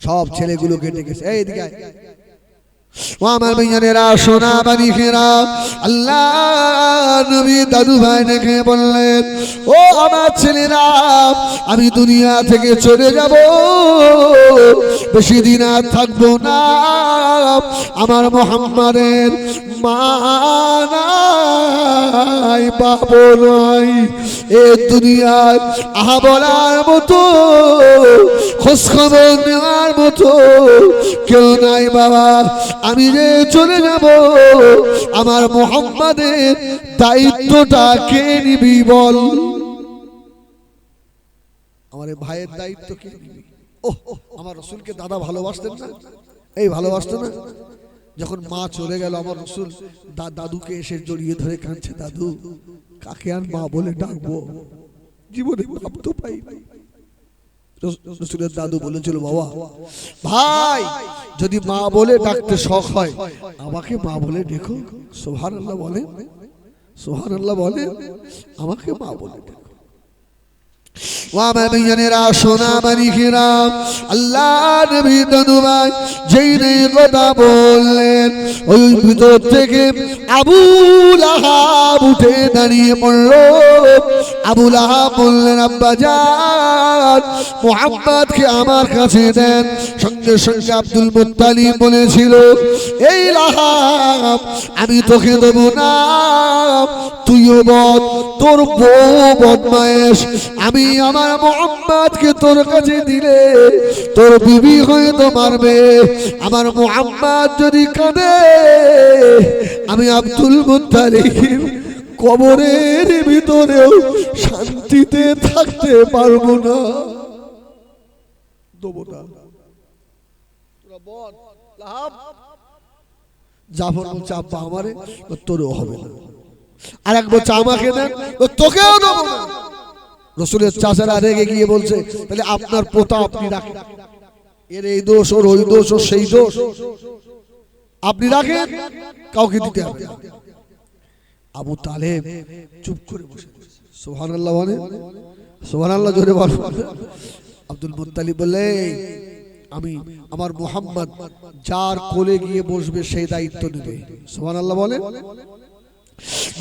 সব ছেলেগুলোকে ডেকেছে, এই দিকে ও আমার ভাইয়ানেরা, সোনা বানিকেরা, আল্লাহ নবী দাদু ভাই দেখে বললেন, ও আমার ছেলেরা, আমি দুনিয়া থেকে চলে যাব, বেশি দিন আর থাকবো না। আমার মুহাম্মাদের মা নাই, বাবা নাই, এ দুনিয়ার আহা বলার মতো, খোঁজখবর নেওয়ার মতো কেউ নাই বাবা। আমি যে চলে যাব, আমার মুহাম্মাদের দায়িত্বটা কে নিবি বল? আমার ভাইয়ের দায়িত্ব কে নিবি? ওহ, আমার রাসূলকে দাদা ভালোবাসতেন না? এই ভালোবাসতেন না? যখন মা চলে গেল, আমার রাসূল দাদুকে এসে জড়িয়ে ধরে কাঁদছে, দাদু কাকে আর মা বলে ডাকবো, জীবনে বাপ তো পাই। রাসূলের দাদু বলেছিল, বাবা ভাই যদি মা বলে ডাকতে শখ হয়, আমাকে মা বলে ডেকো। সুবহানাল্লাহ বলে, সুবহানাল্লাহ বলে, আমাকে মা বলে ডেকো। ও আমার ভাইয়ানেরা, সোনা মানিকেরা, আল্লাহ নবী দাদু ভাই যেই কথা বললেন, ওই ভিতর থেকে আবু লাহাব উঠে দাঁড়িয়ে পড়ল। আবু লাহাব বললেন, আব্বা জান, মুহাম্মদকে আমার কাছে দেন। সঙ্গে সঙ্গে আব্দুল মুত্তালিব বলেছিল, এই লাহাব আমি তোকে দেব না, তুইও বদ, তোর বউ বদমায়েশ, আমি আমার মুহাম্মদকে তোর কাছে দিলে তোর বিবি হয়তো মারবে। আমার মুহাম্মদ যদি কাঁদে, আমি আব্দুল মুত্তালিব কবরের ভিতরেও শান্তিতে থাকতে পারবো না, দেব না। তোরা বল লাহাব, জাফর বলছে, আব্বা আমারে, তোরও হবে না। আর এক বলছে, আমাকে দেন, তোকেও দেব না। রাসূলের চাচারা রেগে গিয়ে বলছে, তাহলে আপনার পোতা আপনি রাখেন, এর এই দোষ, ওর ওই দোষ, ওর সেই দোষ, আপনি রাখেন, কাউকে দিতে হবে না। আবু তালেব চুপ করে বসে, সুবহানাল্লাহ বলে, সুবহানাল্লাহ জোরে বল। আব্দুল মুত্তালিব বলে, আমি আমার মুহাম্মদ যার কোলে গিয়ে বসবে সেই দায়িত্ব নেবে। সুবহানাল্লাহ বলে।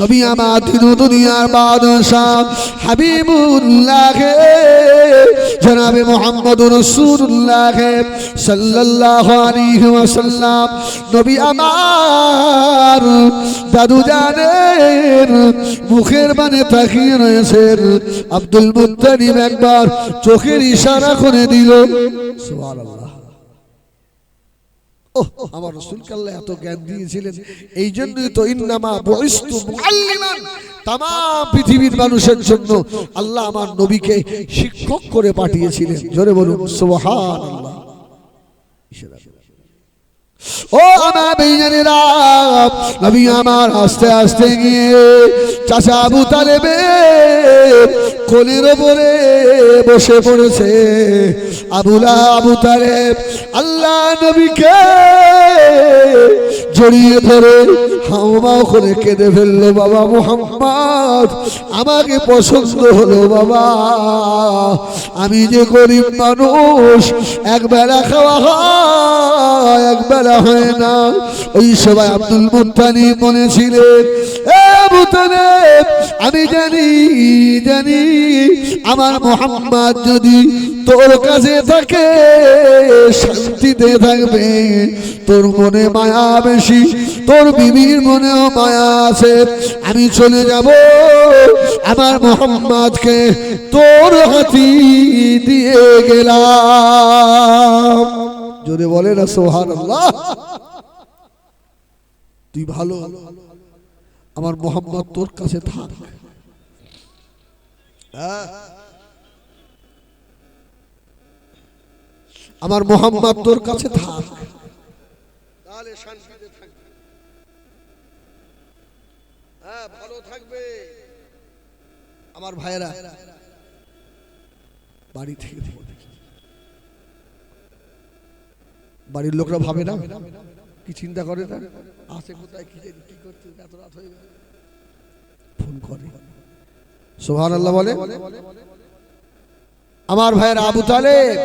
নবী আমার দুনিয়ার বাদশাহ হাবিবুল্লাহ জনাবে মুহাম্মদুর রাসূলুল্লাহ সাল্লাল্লাহু আলাইহি ওয়াসাল্লাম, নবী আমার দাদু জানের মুখের বানে তাকিয়ে রয়েছেন। আব্দুল মুত্তালিব একবার চোখের ইশারা করে দিল। সুবহানাল্লাহ। আমার রাসূলকে আল্লাহ এত জ্ঞান দিয়েছিলেন, এই জন্যই তো ইন্নামা বুইসতু মুআল্লিমান, तमाम পৃথিবীর মানুষের জন্য আল্লাহ আমার নবীকে শিক্ষক করে পাঠিয়েছিলেন। জোরে বলুন সুবহানাল্লাহ। ও আমার ভাইয়েরা, নবী আমার আস্তে আস্তে গিয়ে চাচা আবু তালেবের কোলের উপরে বসে পড়েছে। আবু তালেব আল্লাহ নবীকে জড়িয়ে ধরে হাওমাও করে কেঁদে ফেললো। বাবা মুহাম্মদ, আমাকে পছন্দ হলো বাবা, আমি যে গরিব মানুষ, একবেলা খাওয়া হয়, একবেলা হয় না। ওই সবাই আব্দুল মুত্তালিব বলেছিলেন, আবু তালেব আমি জানি আমার মুহাম্মদ যদি তোর কাছে থাকে শান্তিতে থাকবে, তোর মনে মায়া বেশি, তোর বিবির মনেও মায়া আছে। আমি চলে যাব, আমার মুহাম্মদকে তোর হাতে দিয়ে গেলাম। জোরে বলে না সুবহানাল্লাহ। তুই ভালো, আমার মুহাম্মদ তোর কাছে থাক। আমার মুহাম্মদ তোর কাছে থাক, তাহলে শান্তিতে থাকবে, হ্যাঁ ভালো থাকবে। আমার ভাইরা বাড়ি থেকে বাড়ির লোকরা ভাবে না, কি চিন্তা করে না, আসে কোথায়, কি করতে, এত রাত হয়ে গেল, ফোন করে। সুবহানাল্লাহ বলে। আমার ভাইয়ের আবু তালেব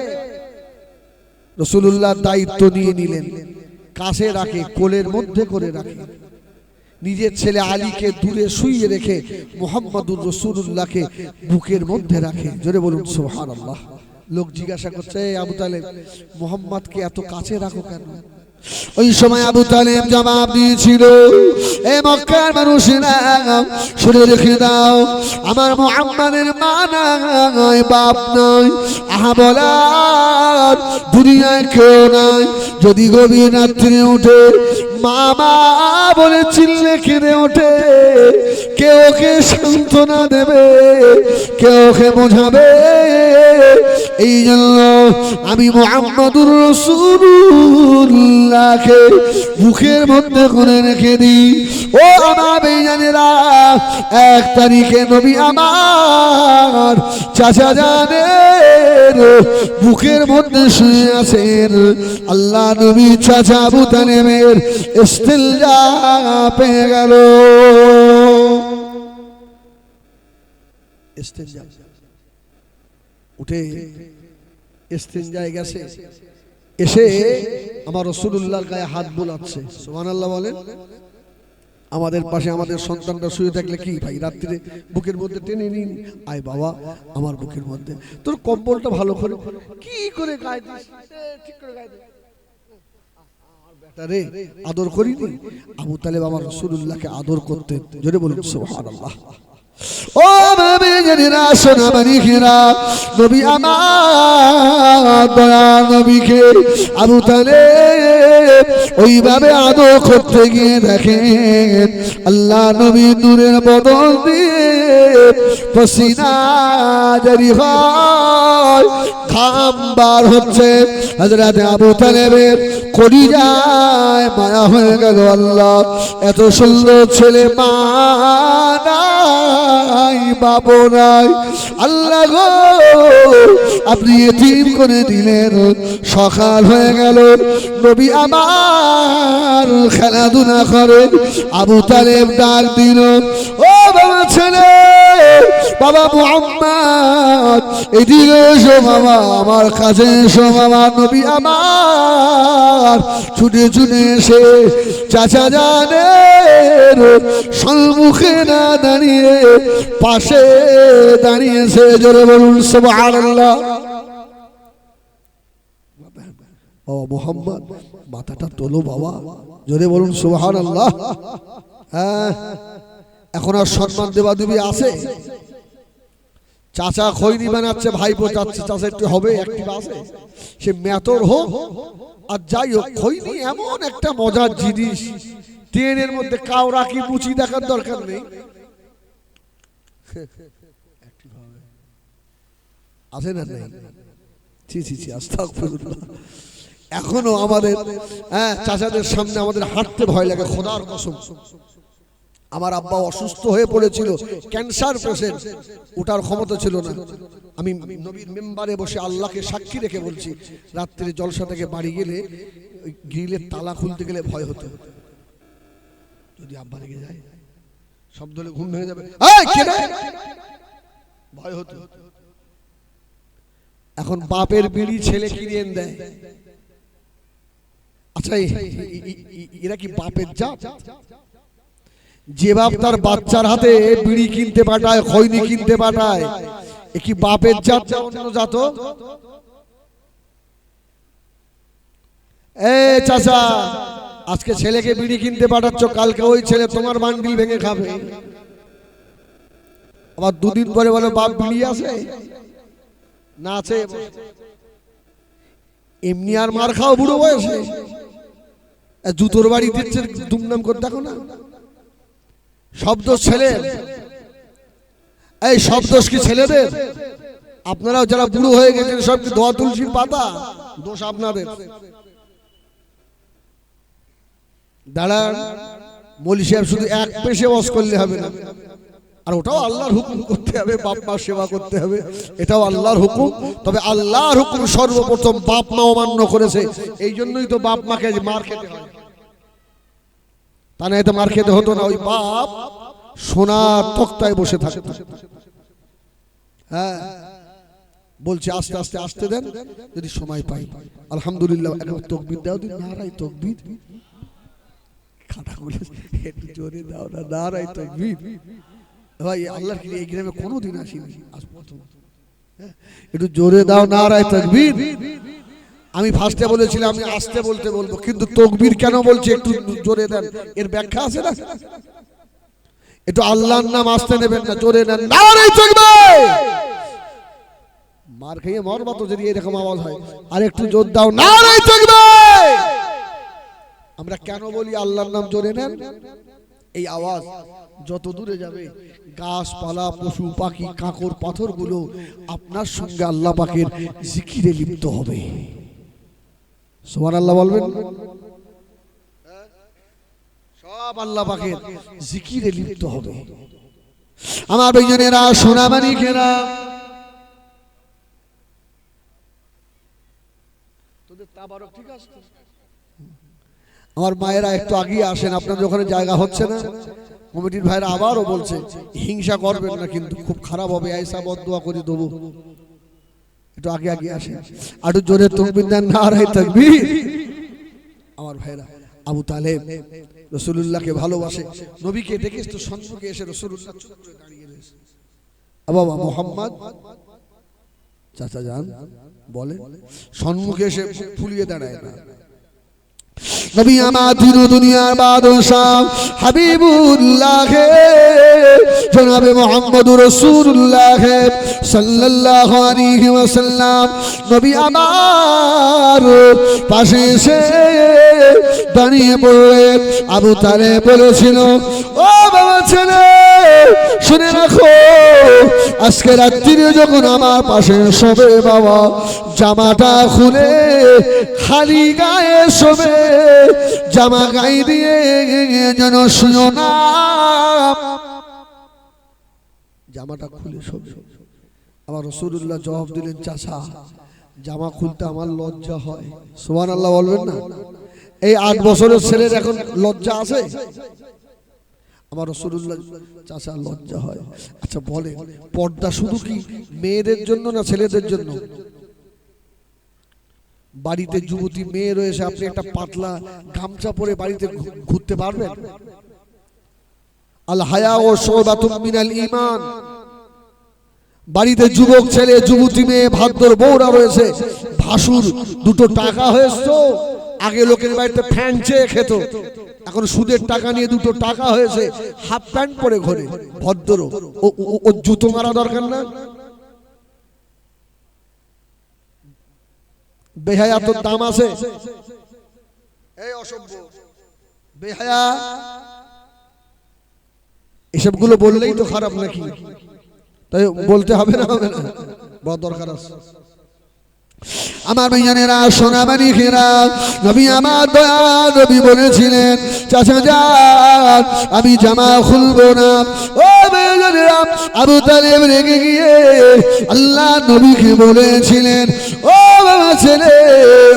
রাসূলুল্লাহ দায়িত্ব নিয়ে নিলেন, কাছে রাখে, কোলের মধ্যে করে রাখে। নিজের ছেলে আলীকে দূরে শুইয়ে রেখে মুহাম্মদুর রাসূলুল্লাহকে বুকের মধ্যে রাখে। জোরে বলুন সুবহানাল্লাহ। লোক জিজ্ঞাসা করছে, আবু তালেব মুহাম্মদকে এত কাছে রাখো কেন? ওই সময় আবু তালেব জবাব দিয়েছিল, এ মক্কার মানুষেরা শুনে রেখে দাও, আমার মুহাম্মাদের মা নাই, বাপ নাই, আহা বলার দুনিয়ায় কেউ নাই। যদি গভীর রাত্রে উঠে মা মা বলে চিল্লে কেঁদে ওঠে, কেউ ওকে সান্ত্বনা দেবে, কেউ ওকে বোঝাবে। এই জন্য আমি মুহাম্মদুর রাসূলুল্লাহকে বুকের মধ্যে করে রেখে দিই। ও আমার বেজানেরা, 1 তারিখে নবী আমার চাচা জানের বুকের মধ্যে শুয়ে আছেন। আল্লাহ নবী চাচা আবু তালেবের ইস্তিলজা পেয়ে গেল। ইস্তিলজা উঠে ইস্তিনজায় গেছে, এসে আমার রাসূলুল্লাহর গায়ে হাত বুলাচ্ছে। সুবহানাল্লাহ বলেন। আমাদের পাশে আমাদের সন্তানরা শুয়ে থাকলে কি ভাই, রাত্রিরে বুকের মধ্যে টেনে নিন, আয় বাবা আমার বুকের মধ্যে, তোর কম্বলটা ভালো করে কি করে গায়ে দিস, ঠিক করে গায়ে দে, বেটারে আদর করিনি। আবু তালেব আমার রাসূলুল্লাহকে আদর করতেন। জোরে বলুন সুবহানাল্লাহ। ও বাবাজিরা, সোনা মানিকেরা, নবী আমার দয়া নবীকে আবু তালেব ওইভাবে আদর করতে গিয়ে দেখেন আল্লাহ নবী নূরের বদল দিয়ে পসিনা জারি হয়, ঘাম বার হচ্ছে। হযরত আবু তালেবের কলিজায় মায়া হয়ে গেল। আল্লাহ, এত সুন্দর ছেলে মা নাই, বাবা নাই, আল্লাহ গো আপনি এতিম করে দিলেন। সকাল হয়ে গেল, নবী আমার খেলাধুলা করে। আবু তালেব ডাক দিল, ও বাবা ছেলে, বাবা মুহাম্মদ এদিকে এসো বাবা, আমার কাছে এসো বাবা। নবী আমার ছুটে ছুটে এসে চাচা জানের সম্মুখে না দাঁড়িয়ে পাশে দাঁড়িয়েছে। জোরে বলুন সুবহানাল্লাহ। ও মুহাম্মদ, মাথাটা তোলো বাবা, জোরে বলুন সুবহানাল্লাহ। হ্যাঁ, এখন আর সম্মান দেবা দেবী আছে? চাচা খৈনি বানাচ্ছে, ভাইপো যাচ্ছে, চাচা একটু হবে, একটি আছে, সে মেতর হোক আর যাই হোক, খৈনি এমন একটা মজার জিনিস, ট্রেনের মধ্যে কাউরা কি মুচি দেখার দরকার নেই, আছে না নেই? ছি ছি ছি, আস্তাগফিরুল্লাহ। এখনো আমাদের চাচাদের সামনে আমাদের হাঁটতে ভয় লাগে, খোদার কসম। আমার আব্বা অসুস্থ হয়ে পড়েছিল, ক্যান্সার পেশেন্ট, ওটার ক্ষমতা ছিল না। আমি নবীর মেম্বারে বসে আল্লাহকে সাক্ষী রেখে বলছি, রাত্রে জলসা থেকে বাড়ি গেলে ওই গ্রিলের তালা খুলতে গেলে ভয় হতো, যদি আব্বা রেগে যায়, শব্দ হলে ঘুম ভেঙে যাবে, ভয় হতো। এখন বাপের বিড়ি ছেলে কিনে দেয়। আচ্ছা, এরা কি বাপের জাত? যে বাপ তার বাচ্চার হাতে বিড়ি কিনতে পাঠায়, খৈনি কিনতে পাঠায়, এ কি বাপের জাত না অন্য জাত? এই চাচা, আজকে ছেলেকে বিড়ি কিনতে পাঠাচ্ছ, কালকে ওই ছেলে তোমার বান্ডিল ভেঙে খাবে। আবার দুদিন পরে বলে বাপ বিড়ি আছে না আছে, এমনি আর মার খাও বুড়ো বয়সে। জুতোর বাড়ি দিচ্ছে দুমনাম করে, দেখো না শব্দ ছেলে, এই শব্দ কি ছেলেদের? আপনারাও যারা বুড়ো হয়ে গেছেন সব কি দোয়া তুলসীর পাতা? দোষ আপনাদের। দাঁড়ান, মৌলী সাহেব শুধু এক পেশে ওয়াজ করলে হবে না, আর ওটাও আল্লাহর হুকুম করতে হবে, বাপ মা সেবা করতে হবে, এটাও আল্লাহর হুকুম। তবে আল্লাহর হুকুম সর্বপ্রথম বাপ মা অমান্য করেছে, এই জন্যই তো বাপ মাকে মার খেতে হয়, তা না এতে মার খেতে হতো না। ওই বাপ সোনার তক্তায় বসে থাকতো। হ্যাঁ, বলছে আস্তে আস্তে আসতে দেন, যদি সময় পাই। আলহামদুলিল্লাহ, একবার তাকবীর দাও দিন, নারায়ে তাকবীর। খাটা বলে একটু জোরে দাও না, নারায়ে তাকবীর। ভাই আল্লাহর কি এই গ্রামে কোনোদিন আসিনি, আজ প্রথম। একটু জোরে দাও নারায়ে তাকবীর। আমি ফার্স্টে বলেছিলাম আমি আস্তে বলতে বলবো, কিন্তু তাকবীর কেন বলছি একটু জোরে দেন, এর ব্যাখ্যা আছে না? একটু আল্লাহর নাম আস্তে নেবেন না, জোরে নেন, নারায়ে তাকবীর। মার খেয়ে মরবা তো যদি এরকম আওয়াজ হয়। আর একটু জোর দাও, নারায়ে তাকবীর। আমরা কেন বলি আল্লাহর নাম জোরে নেন? এই আওয়াজ যত দূরে যাবে, গাছপালা, পশু পাখি, কাঁকর পাথরগুলো আপনার সঙ্গে আল্লাহ পাকের জিকিরে লিপ্ত হবে। সুবহানাল্লাহ বলবেন। সব আল্লাহ পাকের জিকিরে লিপ্ত হবে। আমার ভাইজানেরা, সোনামানিকেরা, তোদের তাবারক ঠিক আছে? আমার মায়েরা একটু আগিয়ে আসেন, আপনাদের ওখানে জায়গা হচ্ছে না। কমিটির ভাইরা আবারও বলছে হিংসা করবেন না, কিন্তু খুব খারাপ হবে, আয়েশা বদদুয়া করে দেবো। একটু আগে আগে আসেন, একটু জোরে তাকবীর দেন, নারায়ে তাকবীর। আমার ভাইরা, আবু তালেব রাসূলুল্লাহকে ভালোবাসে, নবীকে দেখে তো সম্মুখে এসে রাসূলুল্লাহ চুপ করে দাঁড়িয়ে রয়েছে। বাবা মুহাম্মদ, চাচা যান বলে, সম্মুখে এসে ফুলিয়ে দাঁড়ায় না। নবী আমার দিন দুনিয়ার বাদশাহ হাবিবুল্লাহ জনাবে মুহাম্মদুর রাসূলুল্লাহ সাল্লাল্লাহু আলাইহি ওয়াসাল্লাম নবী আমার পাশে এসে দাঁড়িয়ে পড়লেন। আবু তালেব বলেছিল, ও বাবা ছেলে শুনে রাখো, আজকে রাত্রিরে যখন আমার পাশে শোবে বাবা, জামাটা খুলে খালি গায়ে শোবে, জামা গায়ে দিয়ে যেন শুনো না। জামাটা খুলে শোবে। আবার রাসূলুল্লাহ জবাব দিলেন, চাচা জামা খুলতে আমার লজ্জা হয়। সুবহানাল্লাহ বলবেন না? এই 8 বছরের ছেলের এখন লজ্জা আছে? আমার রাসূলুল্লাহ, চাচা লজ্জা হয়। আচ্ছা বলে, পর্দা শুধু কি মেয়েদের জন্য না ছেলেদের জন্য? বাড়িতে যুবতী মেয়ে রয়েছে, আপনি একটা পাতলা গামছা পরে বাড়িতে ঘুরতে পারবেন? আল হায়া ও শুবাতুম মিনাল ঈমান। বাড়িতে যুবক ছেলে, যুবতী মেয়ে, ভাদ্র বউরা রয়েছে, ভাসুর দুটো টাকা হয়েছে। আগে লোকের বাড়িতে ফ্যান চেয়ে খেত, এখন সুদের টাকা নিয়ে দুটো টাকা হয়েছে, হাফ প্যান্ট পরে ঘোরে ভদ্র। ও জুতো মারা দরকার না? বেহায়া তোর দাম আছে? এই অসভ্য বেহায়া, এসবগুলো বললেই তো খারাপ নাকি? তাই বলতে হবে না? হবে না, বড় দরকার আছে। আমার ভাইজানেরা, সোনামানিকেরা, নবী আমার দয়া নবী বলেছিলেন, চাচা যান আমি জামা খুলবো না। ও ভাইজানেরা, আবু তালেব রেগে গিয়ে আল্লাহ নবীকে বলেছিলেন, ও বাবা ছেলে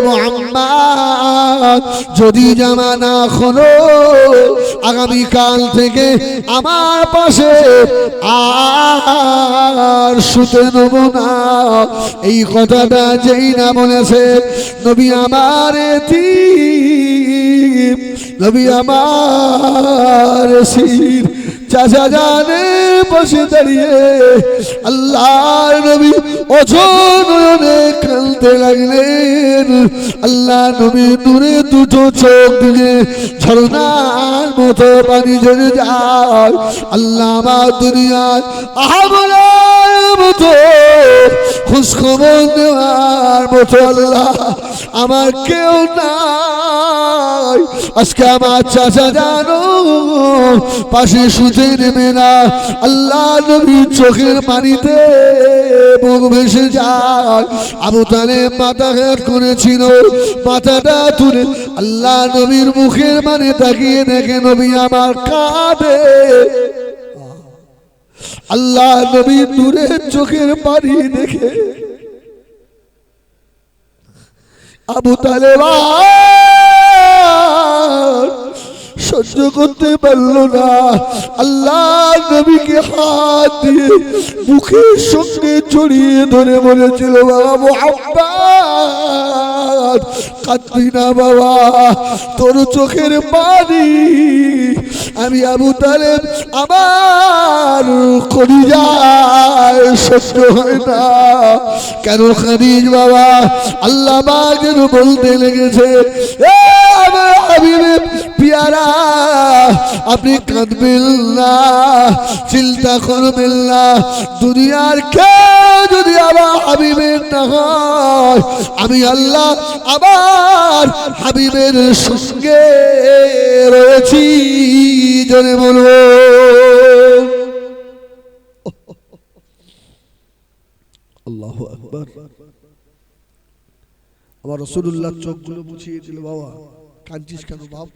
মুহাম্মদ, যদি জামা না খোলো আগামী কাল থেকে আমার পাশে আর শুতে নেব না। এই কথাটা যেই না বলেছে, নবী আমার এতিম, নবী আমার সির চাচা জানে বসে দাঁড়িয়ে আল্লাহর নবী অঝরে কাঁদতে লাগলেন। আল্লাহ নবী দূরে দুটো চোখ দিয়ে ঝরনার মতো পানি ঝরে যায়। আল্লাহ আমার দুনিয়ার আহমলার মতো খোঁজখবর দেওয়ার মতো আল্লাহ আমার কেউ নাই। আজকে আমার চাচা জানো পাশে শুতে নেবে না। আল্লাহ নবীর চোখের পানিতে মুখ ভেসে যায়। আবু তালেব মাথা ঘাট করেছিল, মাথাটা তুলে আল্লাহ নবীর মুখের মানে তাকিয়ে দেখে নবী আমার কাঁদে। আল্লাহ নবীর দূরের চোখের পানি দেখে আবু তালেব সহ্য করতে পারলো না, আল্লাহ নবীকে হাত দিয়ে মুখের সঙ্গে জড়িয়ে ধরে বলেছিল, বাবা মুহাম্মদ কাঁদবি না বাবা, তোর চোখের পানি আমি আবু তালেব আমার কলিজায় সহ্য হয় না। কেন কাঁদিস বাবা? আল্লাহ পাক যেন বলতে লেগেছে, এ আমার হাবিবের পিয়ারা, আপনি কাঁদবেন না, চিন্তা করবেন না, দুনিয়ার কেউ যদি আমার হাবিবের না হয়, আমি আল্লাহ আবার হাবিবের সঙ্গে রয়েছি। জোরে বলবো আল্লাহু আকবার। আমার রাসূলুল্লাহ চোখগুলো মুছিয়ে দিল, বাবা কাঁদছিস কেন বাপ,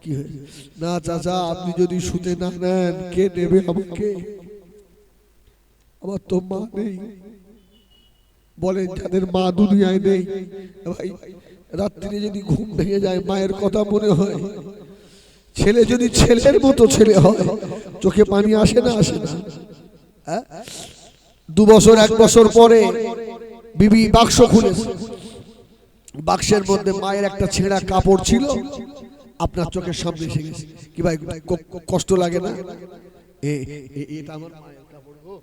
কি হয়েছে? না চাচা, আপনি যদি শুতে না নেন কে নেবে আমাকে? আমার তো মা নেই। বলেন যাদের মা দুনিয়ায় নেই, ভাই রাত্রিরে যদি ঘুম ভেঙে যায় মায়ের কথা মনে হয়, ছেলে যদি ছেলের মতো ছেলে হয় চোখে পানি আসে না? আসে না? 2 বছর 1 বছর পরে বিবি বাক্স খুলেছে, বাক্সের মধ্যে মায়ের একটা ছেঁড়া কাপড় ছিল, আপনার চোখের সামনে এসে গেছে। কি ভাই কষ্ট লাগে না? এটা আমার মায়ের কাপড় গো,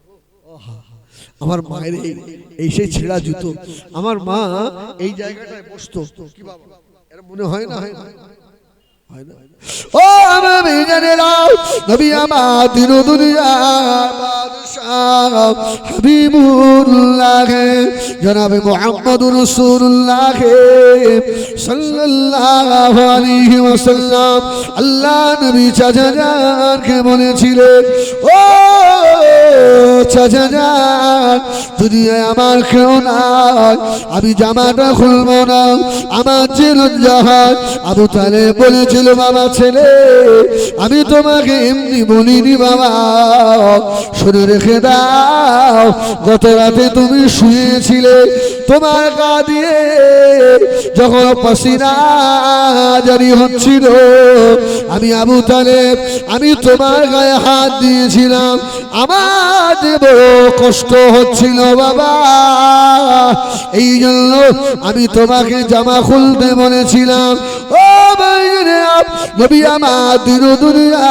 আমার মায়ের এই সেই ছেঁড়া জুতো, আমার মা এই জায়গাটায় বসতো। কি বাবা এর মনে হয় না? হয় না? ও আমি জানেরা, নবী আমার দিন দুনিয়া বাদশাহ হাবিবুল্লাহ জনাবে মুহাম্মদুর রাসূলুল্লাহ সাল্লাল্লাহু আলাইহি ওয়াসাল্লাম আল্লাহ নবী চাচাকে বলেছিলেন, ও চাচাজান, দুনিয়ায় আমার কেউ নাই, আমি জামাটা খুলবো না, আমার যে লজ্জা হয়। আবু তালেব বলেছিল, বাবা ছেলে, আমি তোমাকে এমনি বলিনি বাবা, শুনে রেখে দাও, গত রাতে তুমি শুয়েছিলে, তোমার গা দিয়ে যখন পাসিনা জারি হচ্ছিল, আমি আবু তালেব আমি তোমার গায়ে হাত দিয়েছিলাম, আমার যে বড় কষ্ট হচ্ছিল বাবা, এই জন্য আমি তোমাকে জামা খুলতে বলেছিলাম। ও নবী আমার দিন দুনিয়া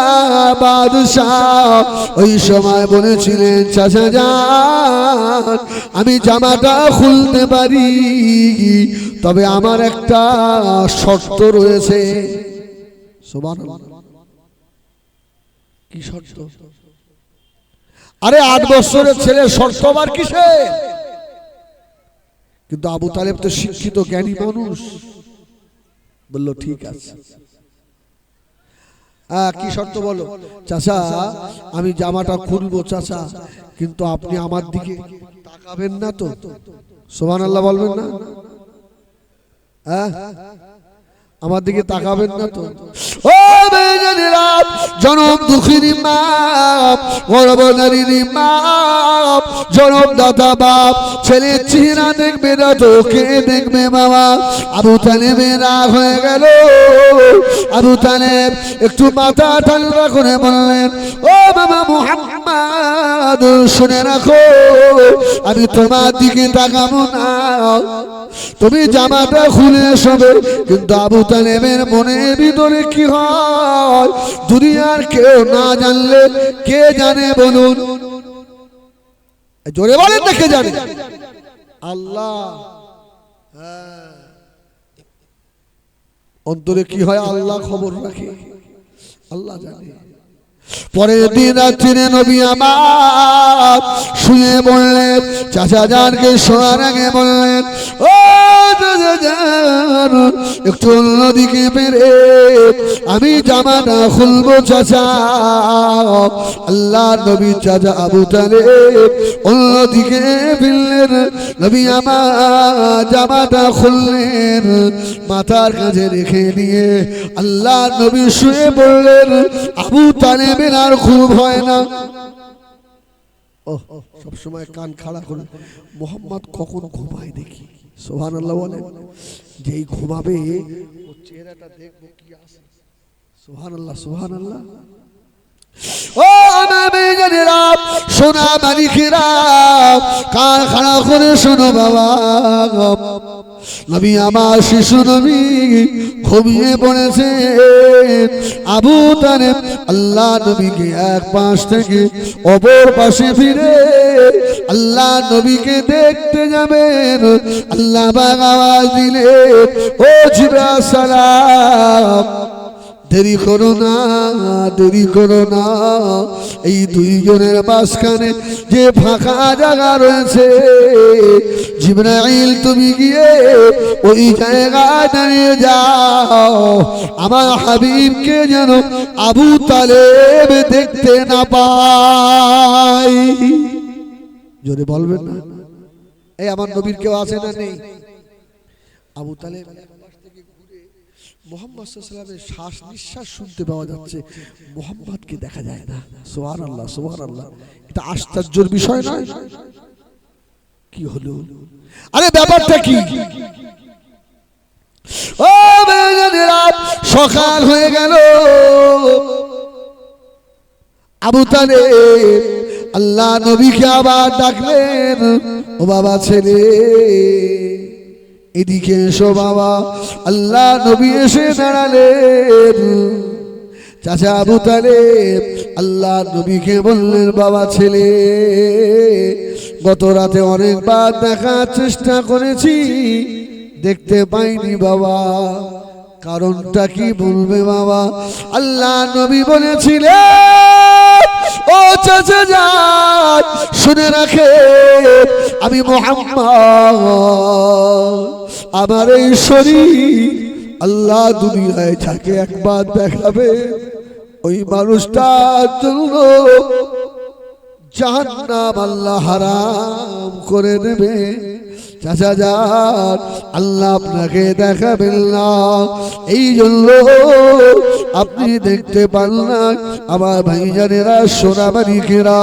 বাদশাহ ওই সময় বলেছিলেন, চাচা যান, আমি জামাটা খুলতে পারি, তবে আমার একটা শর্ত রয়েছে। সুবহানাল্লাহ, কি শর্ত? আরে 8 বছরের ছেলে শর্ত আবার কিসে? কিন্তু আবু তালেব তো শিক্ষিত জ্ঞানী মানুষ, বলল ঠিক আছে। কি শর্ত বলো? চাচা আমি জামাটা খুলবো চাচা, কিন্তু আপনি আমার দিকে তাকাবেন না তো? সুবহানাল্লাহ বলবেন না? আমার দিকে তাকাবেন না তো? ও বেজানেরা, জনম দুঃখিনী মা, গর্ভধারিণী মা, জনম দাতা বাপ, ছেলে চেহারা দেখবে না তো কে দেখবে বাবা? আবু তালেবের রাগ হয়ে গেল। আবু তালেব একটু মাথা ঠান্ডা করে বললেন, ও বাবা মুহাম্মদ, শুনে রাখো, আমি তোমার দিকে তাকাবো না, তুমি জামাটা খুলে শোবে। কিন্তু আবু তালেবের মনের ভিতরে কি হয় দুনিয়ার কেউ না জানলে কে জানে বলুন? জোরে বলেন না, কে জানে? আল্লাহ। অন্তরে কি হয় আল্লাহ খবর রাখে, আল্লাহ জানে। পরের দিন রাত্রিরে নবী আমার শুয়ে বললেন, চাচা জানকে শোয়ার আগে বললেন, ও চাচা জান, একটু অন্যদিকে বেরে আমি জামাটা খুলবো চাচা। আল্লাহ নবী চাচা আবু তালেব অন্যদিকে ফিরলেন, নবী আমার জামাটা খুললেন, মাথার কাছে রেখে নিয়ে আল্লাহ নবী শুয়ে বললেন, আবু তালেবের আর খুব হয় না। সব সময় কান খাড়া করে মোহাম্মদ কখন ঘুমায় দেখি। সুবহানাল্লাহ বলেন, যেই ঘুমাবে ওর চেহারাটা দেখবো কি আছে। সুবহানাল্লাহ সুবহানাল্লাহ। ও আমি জানেরা সোনা মানিকেরা কার খাড়া করে শোনো বাবা, নবী আমার শিশু নবী ঘুমিয়ে পড়েছে। আবু তালেব আল্লাহ নবীকে এক পাশ থেকে অপর পাশে ফিরে আল্লাহ নবীকে দেখতে যাবেন। আল্লাহ পাক আওয়াজ দিলে, ও জিবরাইল সালাম, দেরি করো না, দেরি করো না, এই দুইজনের মাঝখানে যে ফাঁকা জায়গা রয়েছে, জিবরাইল তুমি গিয়ে ওই জায়গায় দাঁড়িয়ে যাও, আমার হাবিবকে যেন আবু তালেব দেখতে না পায়। জোরে বলবেন না? এই আমার নবীর কেউ আছে না নেই? আবু তালেব মুহাম্মদ সাল্লাল্লাহু আলাইহি ওয়াসাল্লামের শ্বাস নিঃশ্বাস শুনতে পাওয়া যাচ্ছে, মুহাম্মদকে দেখা যায় না। সুবহানাল্লাহ সুবহানাল্লাহ। এটা আশ্চর্যের বিষয় নয়? কি হলো? আরে ব্যাপারটা কি? ও বেজনেরা, সকাল হয়ে গেল। আবু তালেব আল্লাহ নবীকে আবার ডাকলেন, ও বাবা ছেলে এদিকে এসো বাবা। আল্লাহ নবী এসে দাঁড়ালেন। চাচা আবু তালেব আল্লাহ নবীকে বললেন, বাবা ছেলে, গত রাতে অনেকবার দেখার চেষ্টা করেছি, দেখতে পাইনি বাবা, কারণটা কি বলবে বাবা? আল্লাহ নবী বলেছিলেন, ও চাচা যান, শুনে রাখে, আমি মুহাম্মদ, আমার এই শরীর আল্লাহ দুনিয়ায় যাকে একবার দেখাবে, ওই মানুষটার জন্য জাহান্নাম আল্লাহ হারাম করে দেবে। চাচা যান, আল্লাহ আপনাকে দেখাবেন না, এই জন্য আপনি দেখতে পান না। আমার ভাইজানেরা, সোনামানিকেরা,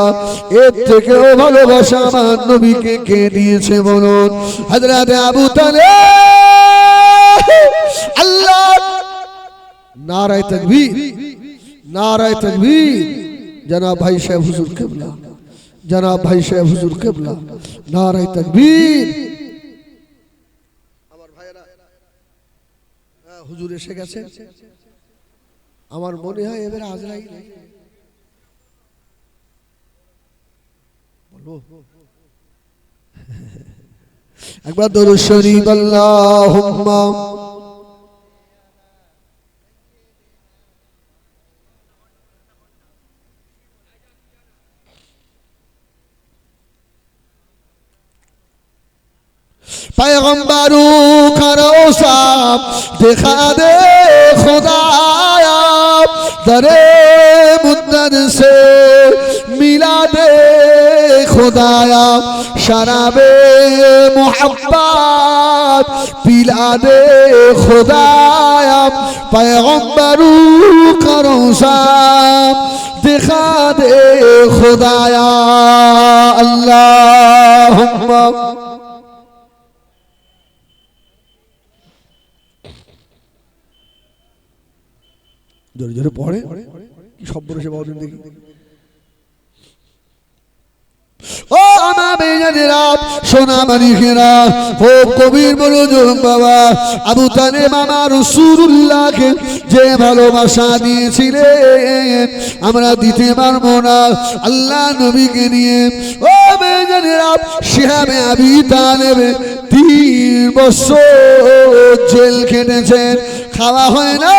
এর থেকেও ভালোবাসা আমার নবীকে কে দিয়েছে বলুন? হযরত আবু তালেব। আল্লাহ, নারায়ে তাকবীর, নারায়ে তাকবীর। জনাব ভাই সাহেব হুজুর কিবলা, জনাব ভাই সাহেব হুজুর কিবলা, নারায়ে তাকবীর। আমার ভাইরা, হুজুর এসে গেছে। আমার মনে হয় এবারে আজরাইল বলবো। একবার দরুদ শরীফ, আল্লাহুম্মা पैगंबरों का रोसा दिखा दे खुदाया, दरे मुद्दत से मिला दे खुदाया, शराबे मोहब्बत पिला दे खुदाया, पैगंबरों का रोसा दिखा दे खुदाया। अल्लाहुम्मा জোরে জোরে পড়ে, কি শব্দ রয়েছে বাবা দেখি। ও আমার বেজানেরা, সোনা মানিকেরা, ও কবির মনোযোগ বাবা, আবু তালেব আমার রাসূলুল্লাহকে যে ভালোবাসা দিয়েছিলেন আমরা দিতে পারবো না আল্লাহ নবীকে নিয়ে। ও বেজানেরা, শিহাবে আবি তালেব 3 বছর জেল খেটেছেন, খাওয়া হয় না,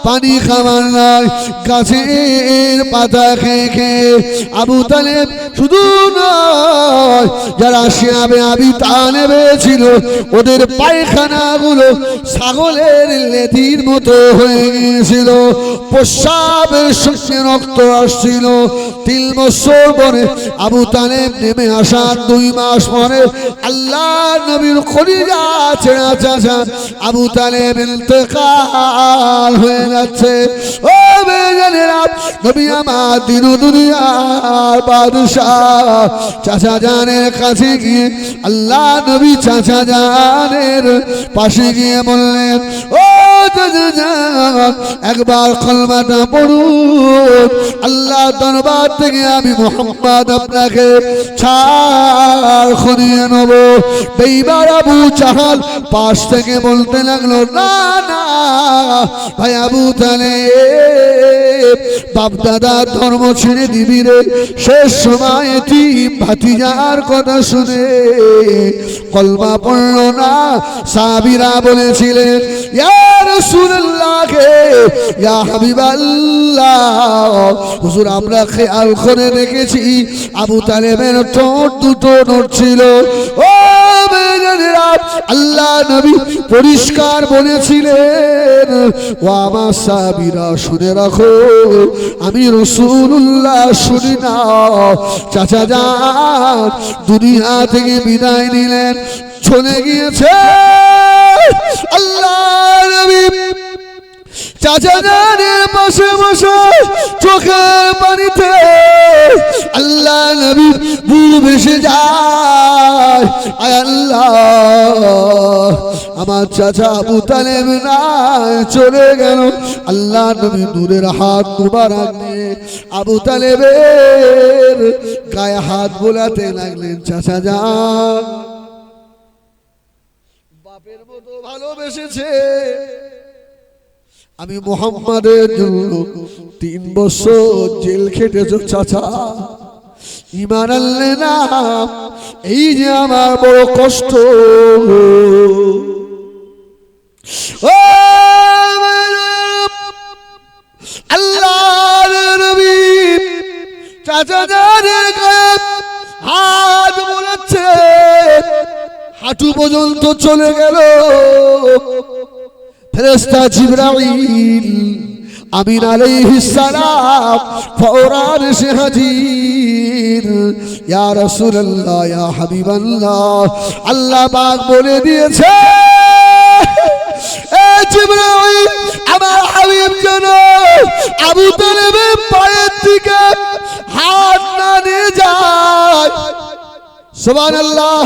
পানি খাবার নাই, গাছের পাতা খেয়ে খেয়ে। আবু তালেব শুধু নয়, যারা শিহাবে আবি তালেব ছিল ওদের পায়খানাগুলো ছাগলের লেদির মতো হয়ে গিয়েছিল, প্রস্রাবের সঙ্গে রক্ত আসছিল। 3 বছর পরে আবু তালেব নেমে আসার 2 মাস পরে আল্লাহ নবীর কলিজা ছেঁড়া চাচা আবু তালেব ইন্তেকাল হয়ে যাচ্ছে। ও বেজানেরা, নবী আমার দিন দুনিয়ার বাদশাহ চাচা জানের কাছে গিয়ে আল্লাহ নবী চাচা জানের পাশে গিয়ে বললেন, ও চাচা যান, একবার কলমাটা পড়ুন, আল্লাহ দরবার থেকে আমি মুহাম্মদ আপনাকে ছাড় করিয়ে নেব। এইবার আবু জাহাল পাশ থেকে বলতে লাগলো, না না ভাই আবু তালেব, বাপ দাদার ধর্ম ছেড়ে দিবি রে? শেষ সময় এতিম ভাতিজার কথা শুনে কলমা পড়ল না। সাহাবীরা বলেছিলেন, ইয়া রাসূলুল্লাহ, ইয়া হাবিবাল্লাহ, হুজুর আমরা খেয়াল করে দেখেছি আবু তালেবের ঠোঁট দুটো নড়ছিল। ও মেয়েরা, আল্লাহ নবী পরিষ্কার বলেছিলেন, ও আমার সাহাবীরা শুনে রাখো, আমি রাসূলুল্লাহ শুনি না। চাচা যান দুনিয়া থেকে বিদায় নিলেন, চলে গিয়েছে। আল্লাহ নবী চাচা জানের পাশে বসে চোখের পানিতে আল্লাহ নবী বুক ভেসে যায়। আয় আল্লাহ, আমার চাচা আবু তালেব নাই, চলে গেল। আল্লাহ নবী নূরের হাত মুবারক দিয়ে আবু তালেবের গায়ে হাত বোলাতে লাগলেন। চাচা যান বাপের মতো ভালোবেসেছে, আমি মুহাম্মাদের জন্য 3 বছর জেল খেটেছো চাচা, ঈমান আনলে না, এই যে আমার বড় কষ্ট। ও আল্লাহর নবী চাচা জানের গায়ে হাত বোলাচ্ছে, হাঁটু পর্যন্ত চলে গেল। ফেরেশতা জিবরাইল আমিন আলাইহিস সালাম ফওরান এসে হাজির। ইয়া রাসূলুল্লাহ, ইয়া হাবিবাল্লাহ, আল্লাহ পাক বলে দিয়েছে, এ জিবরাইল আমার হাবিব যেন আবু তালেবের পায়ের দিকে হাত না নিয়ে যায়। সুবহানাল্লাহ।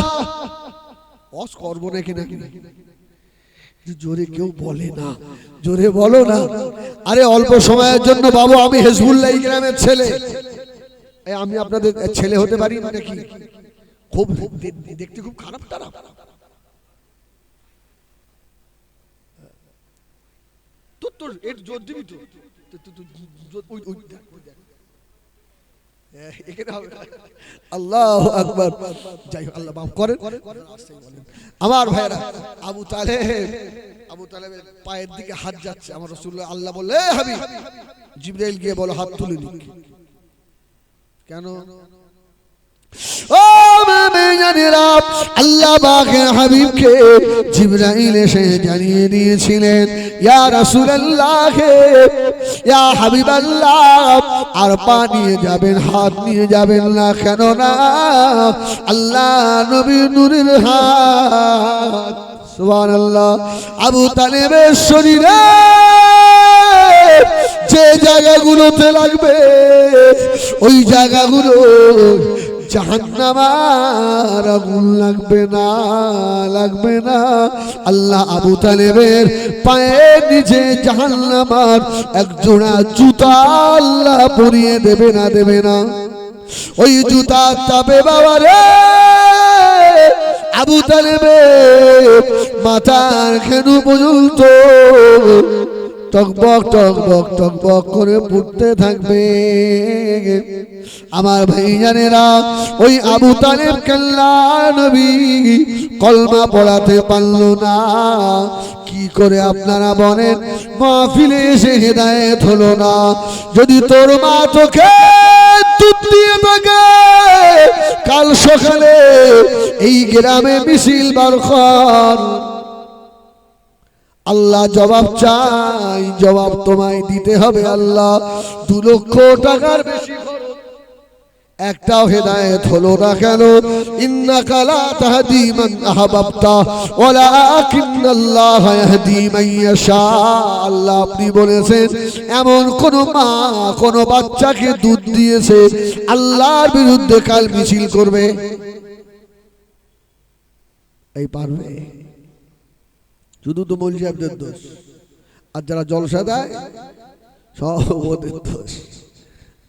ওয়াজ করব নাকি নাকি জোরে কেউ বলে না, জোরে বলো না। আরে অল্প সময়ের জন্য বাবু আমি হিজবুল্লাহ গ্রামের ছেলে, আমি আপনাদের ছেলে হতে পারি নাকি? খুব দেখতে খুব খারাপ তারা। তোর এর জোর দিবি তো, আল্লাহু আকবার। যাই হোক, আল্লাহ মাফ করেন। আমার ভাইরা, আবু তালেবের পায়ের দিকে হাত যাচ্ছে, আমার রাসূলুল্লাহ আল্লাহ বলে, এ হাবিব, জিবরাইল গিয়ে বলো হাত তুলে নিক। কেন? ও মেয়েরা, আল্লাহ পাকের হাবিবকে জিবরাইল এসে জানিয়ে দিয়েছিলেন, ইয়া রাসূলুল্লাহ, ইয়া হাবিবাল্লাহ, আর পা নিয়ে যাবেন, হাত নিয়ে যাবেন না। কেন না? আল্লাহ নবীর নূরের হাত। সুবহানাল্লাহ। আবু তালেবের শরীরে যে জায়গাগুলোতে লাগবে ওই জায়গাগুলো জাহান্নামের আগুন লাগবে না, লাগবে না। আল্লাহ আবু তালেবের পায়ের নিচে জাহান্নামের এক জোড়া জুতা আল্লাহ পরিয়ে দেবে না, দেবে না। ওই জুতা তাবে বাবা রে, আবু তালেবের মাথার খেনু পর্যন্ত টকবক টকবক টকবক করে ফুটতে থাকবে। আমার ভাইজানেরা, ওই আবু তালেব কাল্লা নবী কলমা পড়াতে পারল না। কি করে আপনারা বলেন মাহফিলে এসে হেদায়েত হলো না? যদি তোর মা তোকে দুধ দিয়ে থাকে, কাল সকালে এই গ্রামে মিছিল বার কর। আল্লাহ জবাব চাই, জবাব তোমায় দিতে হবে। আল্লাহ 2 লক্ষ টাকার বেশি খরচ, একটাও হেদায়েত হলো না কেন? ইন্নাকা লা তাহদি মান আহবাবতা ওয়ালাকিন্নাল্লাহ ইয়াহদি মান ইয়াশা। আল্লাহ আপনি বলেছেন, এমন কোন মা কোন বাচ্চাকে দুধ দিয়েছে আল্লাহর বিরুদ্ধে কাল মিছিল করবে? এই পারবে? শুধু তো মৌলভী সাহেবদের দোষ। আর যারা জলসা দেয় সব ওদের দোষ,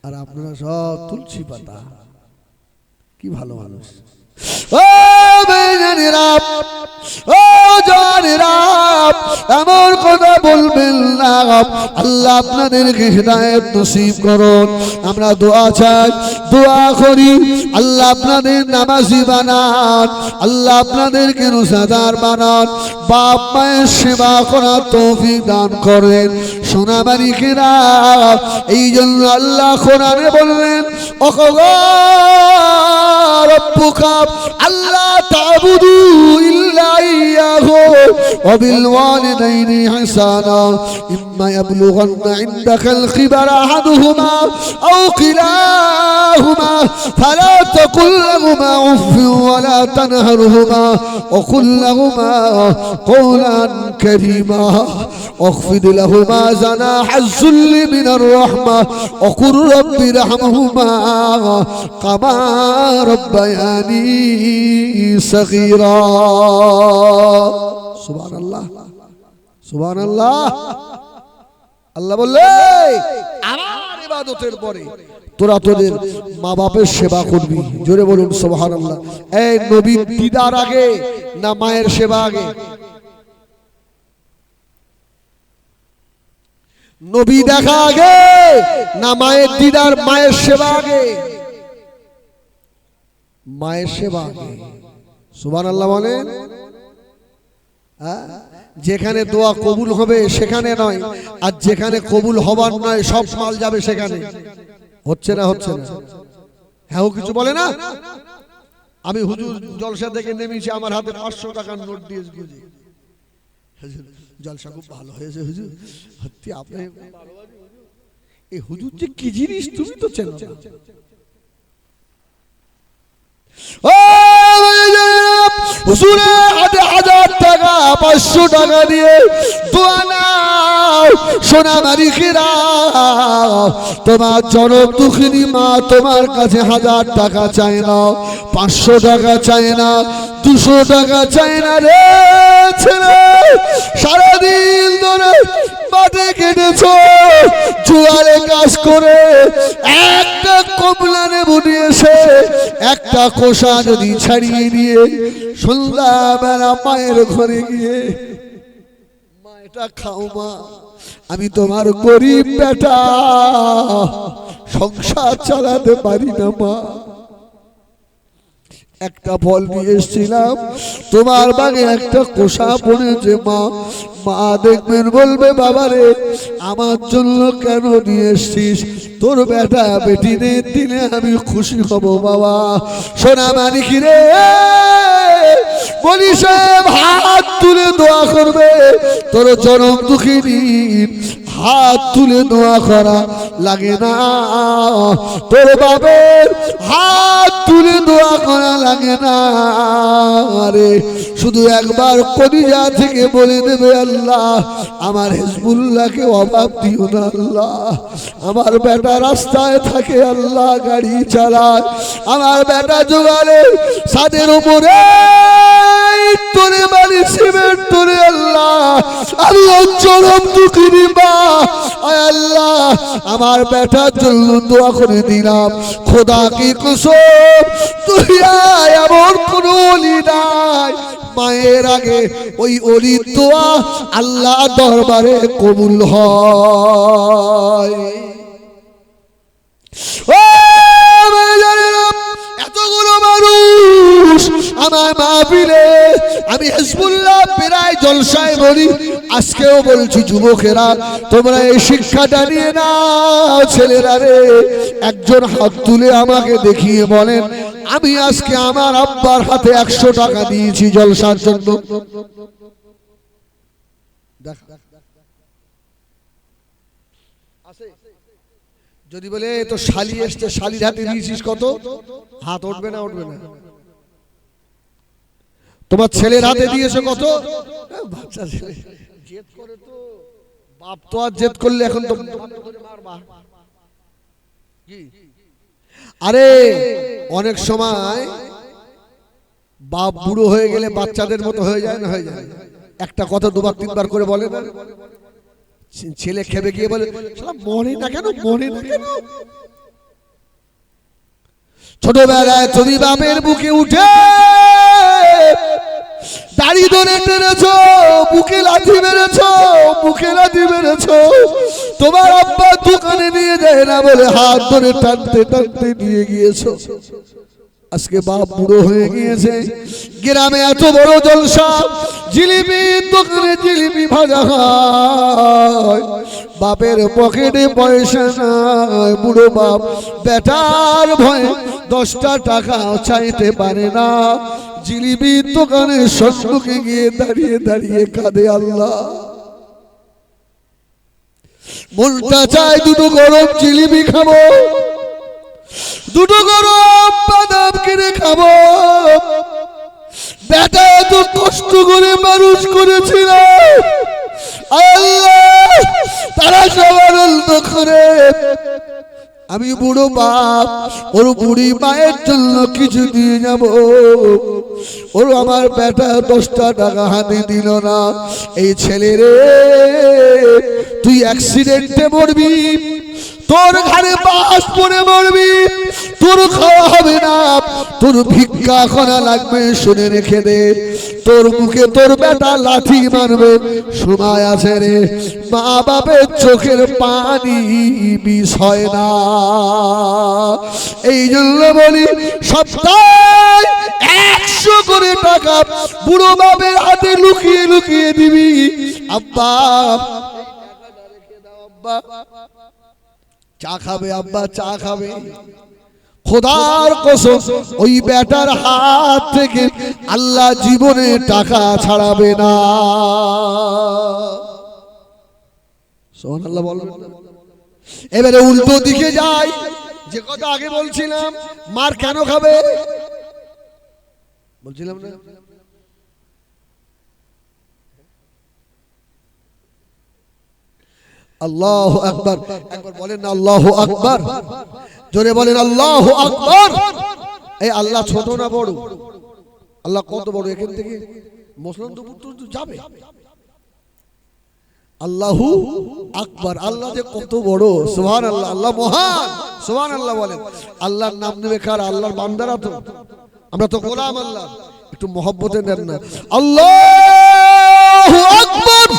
আর আপনারা সব তুলসী পাতা। কি ভালো মানুষ। ও বেজানেরা, ও জানেরা, এমন কথা বলবেন না। আল্লাহ আপনাদেরকে হিদায়াত নসিব করুন। আমরা দোয়া চাই, দোয়া করি আল্লাহ আপনাদের নামাজি বানান, আল্লাহ আপনাদেরকে রোজাদার বানান, বাপ মায়ের সেবা করার তৌফিক দান করেন। সোনামানিকেরা, এই জন্য আল্লাহ কোরআনে বললেন রব্বুকা আল্লাহ তা'বুদু ইল্লা ইয়াহু ওয়া বিল ওয়ালিদাইনি ইহসানা ইম্মা ইয়াবলুগান্না ইনদাকাল কিবারা আহাদুহুমা আও কিলাহুমা ফালা তাকুল লাহুমা উফফিন ওয়া লা তানহারহুমা ওয়া কুল লাহুমা কওলান কারীমা واخفض لهما جناح الذل من الرحمة وقل رب ارحمهما كما ربياني صغيرا سبحان الله سبحان الله আল্লাহ বললে আমার ইবাদতের পরে তোরা তোদের মা বাপের সেবা করবি। জোরে বলুন সুবহানাল্লাহ। এই নবী দিদার আগে না মায়ের সেবা আগে? নবী দেখা আগে না মায়ের দিদার, মায়ের সেবা আগে? মায়ের সেবা আগে। সুবহানাল্লাহ বলেন। যেখানে দোয়া কবুল হবে সেখানে নয়, আর যেখানে কবুল হবার নয় সব মাল যাবে সেখানে। হচ্ছে না? হচ্ছে না? হ্যাঁ, ও কিছু বলে না। আমি হুজুর জলসা থেকে নেমেছি, আমার হাতে 500 টাকার নোট দিয়ে গুজি, জলসা খুব ভালো হয়েছে হুজুর। সত্যি আপনি এই হুজুর যে কি জিনিস তুমি তো চেনো না। ও হুজুরের হাতে 1000 টাকা 500 টাকা দিয়ে দোয়া নাও। সোনামানিকেরা, তোমার জনম দুঃখিনী মা তোমার কাছে 1000 টাকা চায় না, 500 টাকা চায় না, 200 টাকা চায় না রে ছেলে। সারাদিন ধরে মাঠে কেটেছ, জোয়ারে কাজ করে একটা কমলা লেবু নিয়েছে, একটা কোষা যদি ছাড়িয়ে নিয়ে সন্ধ্যাবেলা মায়ের ঘরে গিয়ে মা এটা খাও মা, আমি তোমার গরিব বেটা, সংসার চালাতে পারি না মা, একটা ফল নিয়ে এসেছিলাম তোমার বাগে একটা কোষা পড়েছে মা। মা দেখবেন বলবে বাবারে আমার জন্য কেন নিয়ে এসছিস, তোর বেটা বেটি দিলে আমি খুশি হব বাবা। সোনামানিকি রে, বলি সাহেব হাত তুলে দোয়া করবে, তোর জনম দুঃখিনী হাত তুলে দোয়া করা লাগে না, তোর বাবের হাত তুলে দোয়া করা লাগে না রে। শুধু একবার কলিজা থেকে বলে দেবে আল্লাহ আমার হিজবুল্লাহকে অভাব দিও না আল্লাহ, আমার বেটা রাস্তায় থাকে আল্লাহ গাড়ি চালায়, আমার বেটা জোগাড়ে ছাদের উপরে তোরে বাড়ি সিমেন্ট তোরে আল্লাহ আমি চরম দুঃখিনী মা আল্লাহ আমার বেটার জন্য দোয়া করে দিলাম। খোদা কি কসম দুনিয়ায় এমন কোন ওলি নাই মায়ের আগে ওই ওলির দোয়া আল্লাহ দরবারে কবুল হয়। এতগুলো মানুষ আমার মাহফিলে, আমি হিজবুল্লাহ প্রায় জলসায় বলি, আজকেও বলছি যুবকেরা তোমরা এই শিক্ষাটা নিয়ে নাও। ছেলেরা রে, একজন হাত তুলে আমাকে দেখিয়ে বলেন আমি আজকে আমার আব্বার হাতে 100 টাকা দিয়েছি জলসার জন্য। যদি বলে তো শালি এসছে, শালির হাতে দিয়েছিস কত, হাত উঠবে না? উঠবে না। তোমার ছেলের হাতে দিয়েছো কত? বাচ্চা ছেলে জেদ করে তো, বাপ তো আর জেদ করলে এখন তো মারবা। আরে অনেক সময় বাপ বুড়ো হয়ে গেলে বাচ্চাদের মতো হয়ে যায় না? হয়ে যায়। একটা কথা 2বার 3বার করে বলে না, ছেলে খেবে গিয়ে বলে শালা মরে না কেন, মরে না কেন? ছোটবেলায় তুমি বাপের বুকে উঠে দাড়ি ধরে টেনেছ, বুকে লাথি মেরেছ, বুকে লাথি মেরেছ, তোমার আব্বা দোকানে নিয়ে যায় না বলে হাত ধরে টানতে টানতে নিয়ে গিয়েছো। আজকে বাপ বুড়ো হয়ে গিয়েছে, গ্রামে এত বড় জলসা, জিলিপির দোকানে জিলিপি ভাজা হয়, বাপের পকেটে পয়সা নাই, বুড়ো বাপ বেটার ভয়ে 10টা টাকা চাইতে পারে না, জিলিপির দোকানের সম্মুখে গিয়ে দাঁড়িয়ে দাঁড়িয়ে কাঁদে। আল্লাহ, মনটা চায় দুটো গরম জিলিপি খাবো, দুটো গরম বাদাম কিনে খাবো, বেটা এত কষ্ট করে মানুষ করেছিল, আল্লাহ তারা সব আনন্দ করে, আমি বুড়ো বাপ ওর বুড়ি মায়ের জন্য কিছু দিয়ে যাব, ওর আমার বেটা 10টা টাকা হাতে দিল না। এই ছেলে রে, তুই অ্যাক্সিডেন্টে মরবি, তোর ঘরে বাস পড়ে মরবি, তোর খাওয়া হবে না, তোর ভিক্ষা করা লাগবে, শুনে রেখে দে, তোর মুখে তোর বেটা লাঠি মারবে, সময় আছে রে। মা বাপের চোখের পানি বিষ হয় না, এই জন্য বলি সপ্তাহে 100 করে টাকা বুড়ো বাপের হাতে লুকিয়ে লুকিয়ে দিবি। আব্বা চা খাবে, আব্বা চা খাবে, খোদার কসম ওই বেটার হাত থেকে আল্লাহ জীবনে টাকা ছাড়াবে না। সুবহানাল্লাহ বলবেন না? এবারে উল্টো দিকে যাই, যে কথা আগে বলছিলাম, মার কেন খাবে বলছিলাম না? আল্লাহু আকবার, একবার বলেন না আল্লাহু আকবার, জোরে বলেন আল্লাহু আকবার। এই আল্লাহ ছোট না বড়? আল্লাহ কত বড়, এখান থেকে মুসলমান তো যাবে। আল্লাহু আকবার, আল্লাহ যে কত বড়, সুবহানাল্লাহ, আল্লাহ মহান, সুবহানাল্লাহ বলেন। আল্লাহর নাম নেবে কার? আল্লাহর বান্দারা তো, আমরা তো গোলাম আল্লাহ, একটু মহব্বতে নেন না, আল্লাহু আকবার।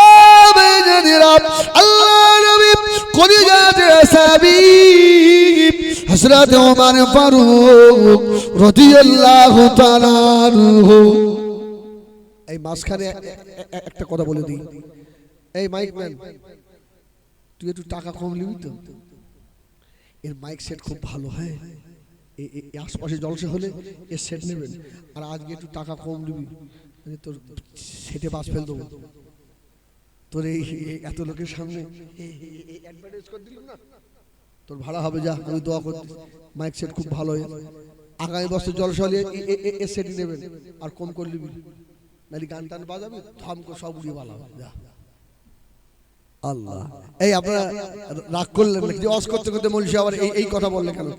ও বেজানিরা, আল্লাহ নবী কলিজাতে সাহাবী হযরত ওমর ফারুক রাদিয়াল্লাহু তাআলা আনহু। এই মাঝখানে একটা কথা বলে দিই, এই মাইক ম্যান, তুই একটু টাকা কম নিবি তো, এর মাইক সেট খুব ভালো হয়, এই আশপাশে জলসা হলে এর সেট নেবেন, আর আজকে একটু টাকা কম নিবি, তোর সেটে বাস ফেল দেবো, তোর এই এত লোকের সামনে অ্যাডভার্টাইজ করে দিলাম না, তোর ভাড়া হবে, যা আমি দোয়া করছি, মাইক সেট খুব ভালো হয়, আগামী বছর জলসা হলে এ সেট নেবেন, আর কম করে নিবি, নাহলে গান টান বাজাবি, থাম করে সব উড়িয়ে বালা যা। আল্লাহ, এই আপনারা রাগ করলেন নাকি? ওয়াজ করতে করতে মৌলভী আবার এই কথা বললে কেন?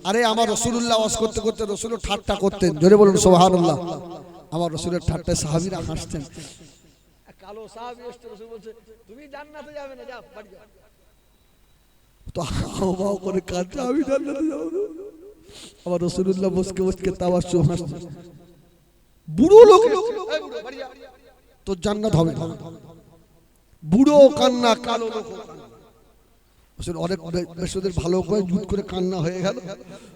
আরে আমার রাসূলুল্লাহ ওয়াজ করতে করতে রাসূলের ঠাট্টা করতেন, জোরে বলুন সুবহানাল্লাহ। আমার রাসূলের ঠাট্টায় সাহাবীরা হাসতেন। কালো সাহাবী এসে রাসূল বলছে, তুমি জান্নাতে যাবে না, যাও বাড়ি যাও, তো হাওয়া করে কাঁদছে, আমি জান্নাতে যাব না। আমার রাসূলুল্লাহ বসকে বসকে তাওয়াজ্জু হাসছে, বুড়ো লোক, বাড়ি যা, তোর জান্নাত হবে না। বুড়ো কান্না, কালো লোক কান্না, অনেক বেশদের ভালো করে জুট করে কান্না হয়ে গেল।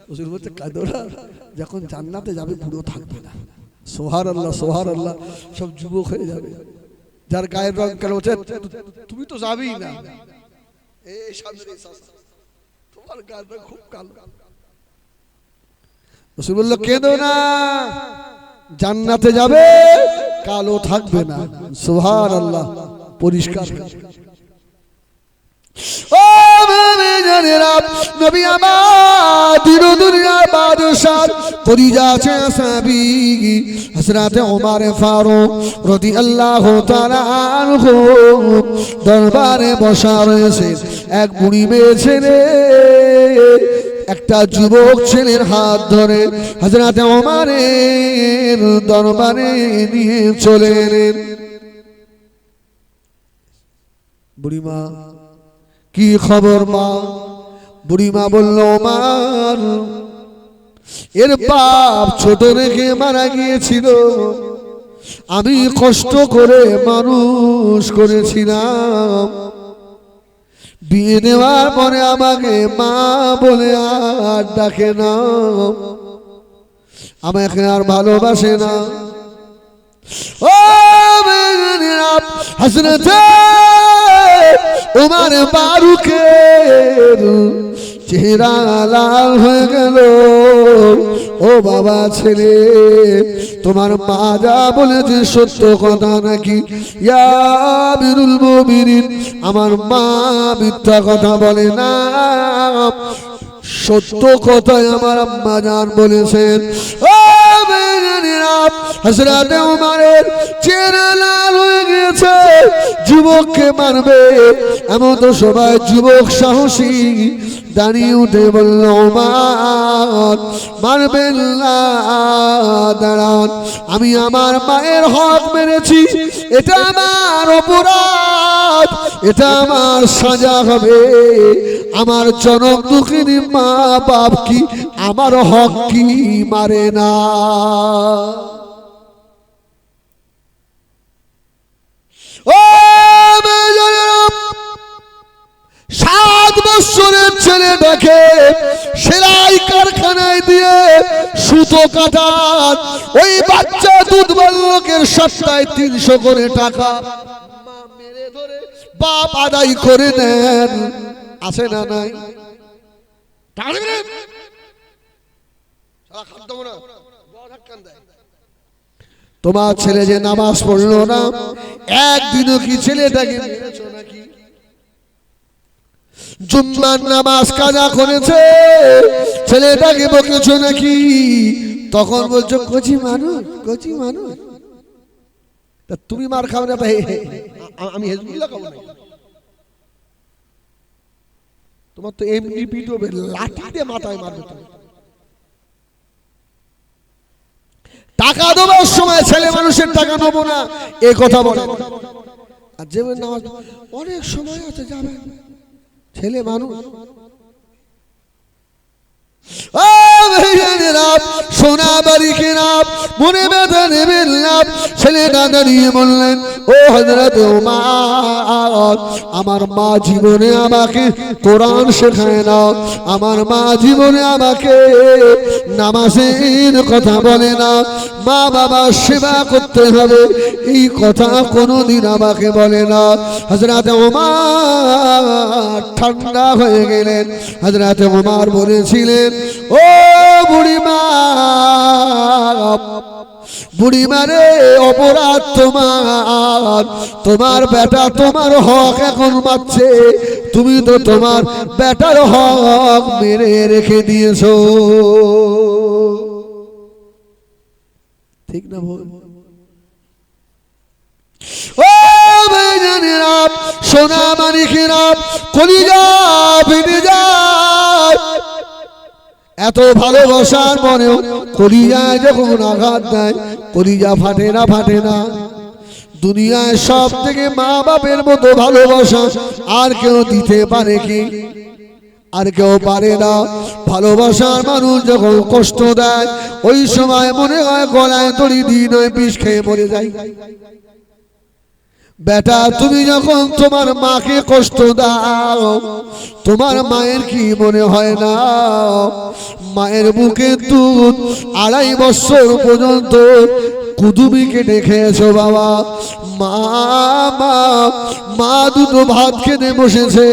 রাসূল বলতে, কাঁদো না, যখন জান্নাতে যাবে বুড়ো থাকবে না। সুবহানাল্লাহ, সুবহানাল্লাহ, সব যুবক হয়ে যাবে। যার গায়ের রং কালো, বলছে তুমি তো যাবেই না, এই সামনে তোমার গায়ের রং খুব কালো। রাসূল বলল, কেঁদো না, জান্নাতে যাবে, কালো থাকবে না। সুবহানাল্লাহ, পরিষ্কার। ও মুমিনেরা, নবী আমার দিন দুনিয়া বাদশাহ কলিজা আছে সাহাবী হযরত ওমর ফারুক রাদিয়াল্লাহু তাআলা আনহু দরবারে বসা রয়েছে। এক বুড়ি মেয়ে ছেলে একটা যুবক ছেলের হাত ধরে হযরত ওমরের দরবারে নিয়ে চলে এলেন। বুড়িমা, কি খবর মা? বুড়িমা বলল, ওমর, এর বাপ ছোট রেখে মারা গিয়েছিল, আমি কষ্ট করে মানুষ করেছিলাম, বিয়ে দেওয়ার পরে আমাকে মা বলে আর ডাকে না, আমাকে আর ভালোবাসে না। ও হযরত ওমর ফারুকের চেহারা লাল হয়ে গেল। ও বাবা, ছেলে, তোমার মা যা বলেছে সত্য কথা নাকি? ইয়া আমিরুল মুমিনিন, আমার মা মিথ্যা কথা বলে না, সত্য কথাই আমার আম্মা জান বলেছেন। ও হযরত ওমরের চেহারা লাল হয়ে গেছে। যুবককে মারবে এমন তো সবাই যুবক সাহসী দাঁড়িয়ে উঠে বলল, ওমর মারবেন না, দাঁড়ান, আমি আমার মায়ের হক মেরেছি, এটা আমার অপরাধ, এটা আমার সাজা হবে। আমার জনম দুঃখিনী মা বাপ কি আমার হক কি মারে না? ও 7 বছরের ছেলেটাকে সেলাই কারখানায় দিয়ে সুতো কাটান, ওই বাচ্চা দুধ বালকের সপ্তাহে 300 করে টাকা মা মেরে ধরে বাপ আদায় করে নেন। আছে না নাই? তোমার ছেলে যে নামাজ পড়লো না, একদিনও কি ছেলেটাকে মেরেছো নাকি? জুম্মার নামাজ কাজা করেছে, ছেলেটাকে বকেছো নাকি? তখন বলছো কচি মানুষ, কচি মানুষ। তা তুমি মার খাও না ভাই, আমি হেজবুল্লাহ খাবো না? তোমার তো এমনি পিট হবে, লাঠি দিয়ে মাথায় মারবে। তুমি টাকা দেবার সময় ছেলে মানুষের টাকা নেবো না এ কথা বলে, আর যে নামাজ অনেক সময় আছে যাবে, ছেলে মানুষ। সোনা বাড়ি কেনা মনে ব্যথা নেবেন না। ছেলেটা দাঁড়িয়ে বললেন, ও হযরত ওমর, আমার মা জীবনে আমাকে কোরআন শেখায় না, আমার মা জীবনে আমাকে নামাজের কথা বলে না, মা বাবার সেবা করতে হবে এই কথা কোনোদিন আমাকে বলে না। হযরত ওমর ঠান্ডা হয়ে গেলেন। হযরত ওমর বলেছিলেন, ও বুড়িমা, বুড়িমা রে, অপরাধ তোমার, তোমার বেটা তোমার হক এখন মারছে, তুমি তো তোমার বেটার হক মেরে রেখে দিয়েছো। ঠিক না বল? ও ভাইজানেরা, সোনা মানিকেরা, কলিজা ফেটে যায়। এত ভালোবাসার মনেও কলিজায় যখন আঘাত দেয়, কলিজা ফাটে না, ফাটে না। দুনিয়ায় সব থেকে মা বাপের মতো ভালোবাসা আর কেউ দিতে পারে কি? আর কেউ পারে না। ভালোবাসার মানুষ যখন কষ্ট দেয়, ওই সময় মনে হয় গলায় দড়ি দিয়ে নয় বিষ খেয়ে মরে যায়। বেটা, তুমি যখন তোমার মাকে কষ্ট দাও, তোমার মায়ের কি মনে হয় না? মায়ের বুকে দুধ 2.5 বছর পর্যন্ত কুদুমি কেটে খেয়েছো বাবা। মা দুটো ভাত খেতে বসেছে,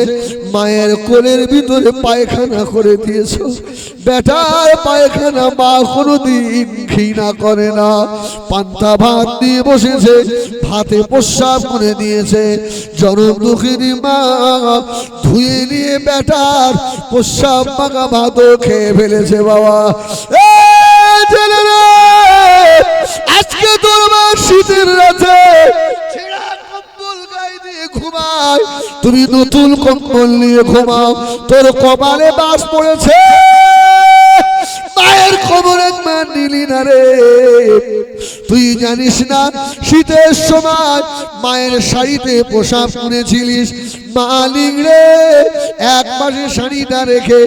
মায়ের কোলের ভিতরে পায়খানা করে দিয়েছো। বেটার পায়খানা মা কোনোদিন ঘৃণা করে না। পান্তা ভাত দিয়ে বসেছে, ভাতে প্রস্রাব করে দিয়েছে। জনম দুঃখিনী মা ধুয়ে নিয়ে বেটার প্রস্রাব মাখা ভাতও খেয়ে ফেলেছে বাবা। আজকে তোর মা শীতের রাতে ছেঁড়া কম্বল গায়ে দিয়ে ঘুমায়, তুমি নতুন কম্বল নিয়ে ঘুমাও, তোর কপালে বাস পড়েছে, মায়ের খবর একবার নিলি না রে। তুই জানিস না শীতের সময় মায়ের শাড়িতে পোশাক পরেছিলিস, মালিক রে এক মাসে শাড়িটা রেখে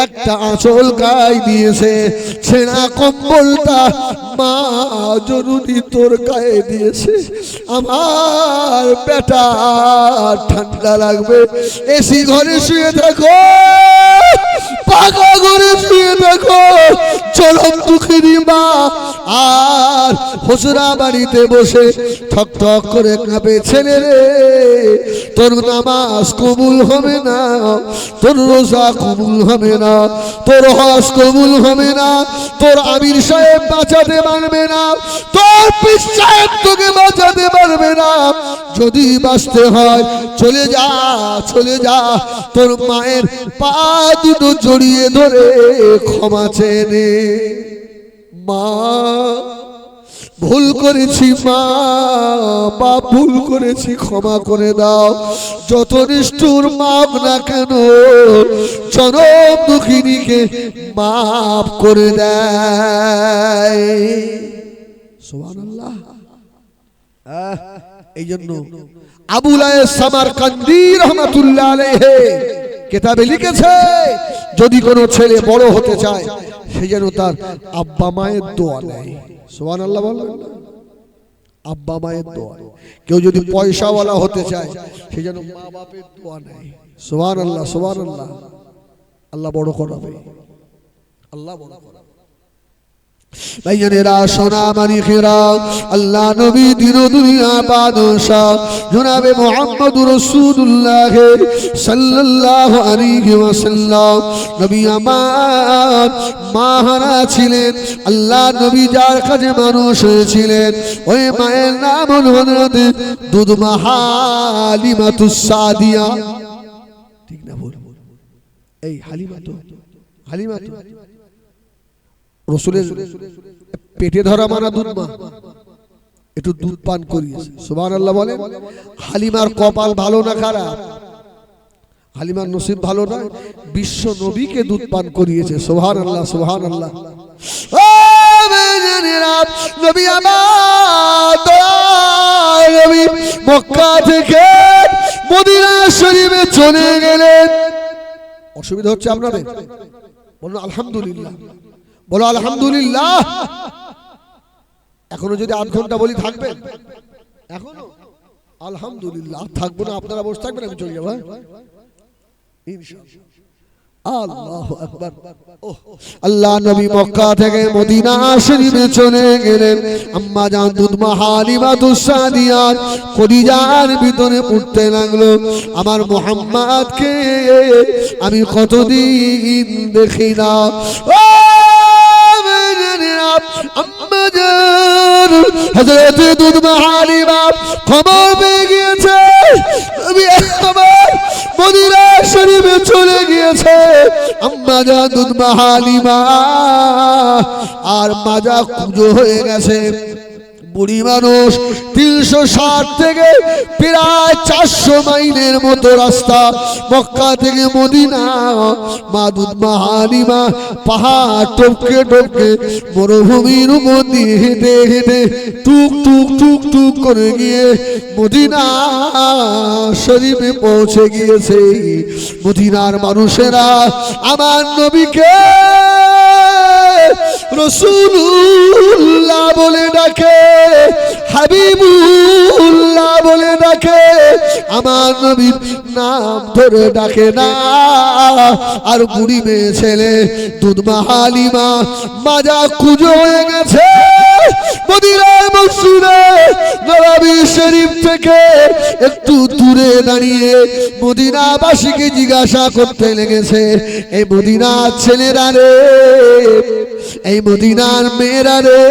একটা আঁচল গায়ে দিয়েছে, ছেঁড়া কম্বলটা মা জরুরি তোর গায়ে দিয়েছে। আমার বেটা ঠান্ডা লাগবে, এসি ঘরে শুয়ে থাকো, পাকা ঘরে শুয়ে থাকো, চরম দুঃখেরই মা আর হুজরা বাড়িতে বসে ঠক ঠক করে কাঁপে ছেলে রে। তোর নামাজ কবুল হবে না, তোর রোজা কবুল হবে না, তোর হজ কবুল হবে না, তোর আমির সাহেব বাঁচাতে পারবে না, তোর পীর সাহেব তোকে বাঁচাতে পারবে না। যদি বাঁচতে হয় চলে যা, চলে যা, তোর মায়ের পা দুটো জড়িয়ে ধরে ক্ষমা চেয়ে নে। মা ভুল করেছি, মা বাপ ভুল করেছি, ক্ষমা করে দাও। যত নিষ্ঠুর মাপ না কেন জনম দুঃখিনীকে মাফ করে দেয়। সুবহানাল্লাহ। এই জন্য আবুল আয়েস সামারকান্দি রহমাতুল্লাহ আলাইহি কিতাবে লিখেছে, যদি কোনো ছেলে বড় হতে চায় সে যেন তার আব্বা মায়ের দোয়া নেয়। সুবহানাল্লাহ বলেন, আব্বা মায়ের দোয়া। কেউ যদি পয়সাওয়ালা হতে চায় সে যেন মা বাপের দোয়া নেয়। সুবহানাল্লাহ, সুবহানাল্লাহ। আল্লাহ বড় করাবে, আল্লাহ বড় করাবে। ভাইজানেরা, সোনা মানিকেরা, আল্লাহ নবী দিন দুনিয়া বাদশাহ জনাবে মুহাম্মদুর রাসূলুল্লাহ সাল্লাল্লাহু আলাইহি ওয়াসাল্লাম নবী আমার মাহারা ছিলেন। আল্লাহ নবী যার কাছে মানুষ হয়েছিলেন ওই মায়ের নাম হল হযরত দুধমা হালিমাতুস সাদিয়া। ঠিক না বল? এই হালিমাতু, হালিমাতু রসুলের পেটে ধরা মানা দুধ মা, একটু দুধ পান করিয়েছে। সুবহানাল্লাহ বলেন। হালিমার কপাল ভালো না খারাপ? হালিমার নসিব ভালো না, বিশ্ব নবীকে দুধ পান করিয়েছে। সুবহানাল্লাহ, সুবহানাল্লাহ। নবী আমার নবী মক্কা থেকে মদিনা শরীফে চলে গেলেন। অসুবিধা হচ্ছে আপনাদের? বলুন আলহামদুলিল্লাহ, বলো আলহামদুলিল্লাহ। এখনো যদি আধ ঘন্টা বলি থাকবেন? এখনো আলহামদুলিল্লাহ থাকবো না, আপনারা বসে থাকবেন, আমি চলে যাবো ইনশাআল্লাহ। আল্লাহু আকবার। আল্লাহ নবী মক্কা থেকে মদিনা শরীফে চলে গেলেন। আম্মা জান দুধমা হালিমাতুস সাদিয়া কলিজার ভিতরে পড়তে লাগলো, আমার মুহাম্মদকে আমি কতদিন দেখি না। আম্মা জান হযরত দুধমা হালিমা খবর পেয়ে গিয়েছে নবী আমার মদিনা শরীফে চলে গিয়েছে। আম্মা জান দুধমা হালিমা আর মাজা কুজো হয়ে গেছে। বুড়ি মানুষ, 360 থেকে প্রায় 400 মাইলের মতো রাস্তা মক্কা থেকে মদিনা। মা দুধমা হালিমা পাহাড় টপকে টপকে মরুভূমির উপর দিয়ে হেঁটে হেঁটে টুক টুক টুক টুক করে গিয়ে মদিনা শরীফে পৌঁছে গিয়েছে। মদিনার মানুষেরা আমার নবীকে রাসূলুল্লাহ বলে ডাকে, হাবিবুল্লাহ বলে ডাকে, আমার নবীর নাম ধরে ডাকে না। আর বুড়ি মেয়ে ছেলে দুধমা হালিমা মাজা কুজো হয়ে গেছে। মদিনার মসজিদে নববী শরীফ থেকে একটু দূরে দাঁড়িয়ে মদিনাবাসীকে জিজ্ঞাসা করতে লেগেছে, এই মদিনার ছেলেরা রে, এই মদিনার মেয়েরা রে,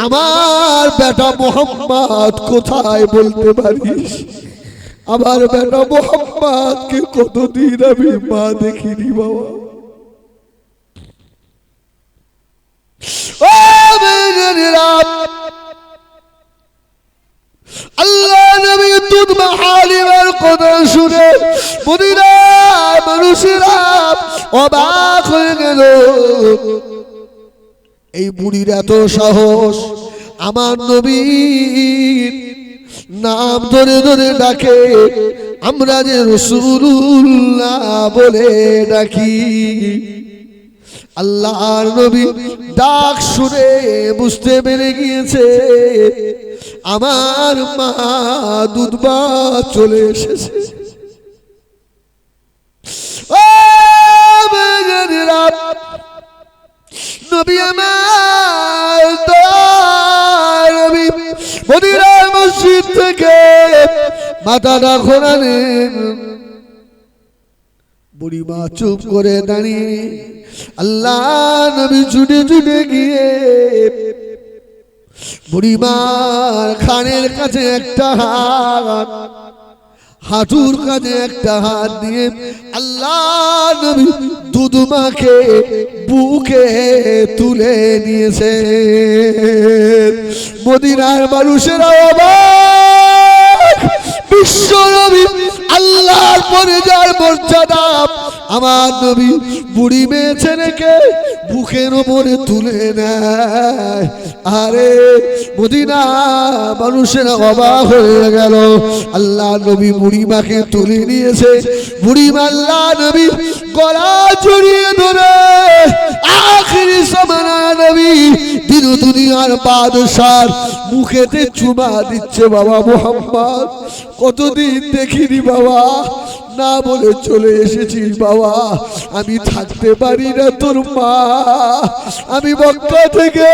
আমার বেটা মুহাম্মদ কোথায় বলতে পারিস? আমার বেটা মুহাম্মদকে কতদিন আমি মা দেখিনি বাবা। আল্লাহ নবী দুধমা হালিমার কথা শুনে মদিনার মানুষেরা অবাক হয়ে গেল। এই বুড়ির এত সাহস, আমার নবীর নাম ধরে ধরে ডাকে, আমরা যে রাসূলুল্লাহ বলে ডাকি। আল্লাহর নবী ডাক শুনে বুঝতে পেরে গিয়েছে আমার মা দুধবা চলে এসেছে। নবী আমার নবী মদিনার মসজিদ থেকে মাথাটা ঘোরালেন। বুড়িমা চুপ করে দাঁড়িয়ে, আল্লাহ নবী ছুটে ছুটে গিয়ে বুড়িমার খানের কাছে একটা হাত, হাঁটুর কাছে একটা হাত দিয়ে আল্লাহ নবী দুধমাকে বুকে তুলে নিয়েছে। মদিনার মানুষেরা অবাক, বিশ্ব নবী আল্লাহর পরে যার মর্যাদা, আমার নবী বুড়ি মেয়ে ছেলেকে বুকের ওপরে তুলে নেয়। আরে মদিনা মানুষেরা অবাক হয়ে গেল। আল্লাহ নবী বুড়িমাকে তুলে নিয়েছে। বুড়িমা আল্লাহ নবী গলা জড়িয়ে ধরে আখিরি সমানা নবী দিন দুনিয়ার বাদশার মুখেতে চুমা দিচ্ছে। বাবা মোহাম্মদ, কতদিন দেখিনি বাবা, না বলে চলে এসেছিস বাবা, আমি থাকতে পারি না তোর মা, আমি মক্কা থেকে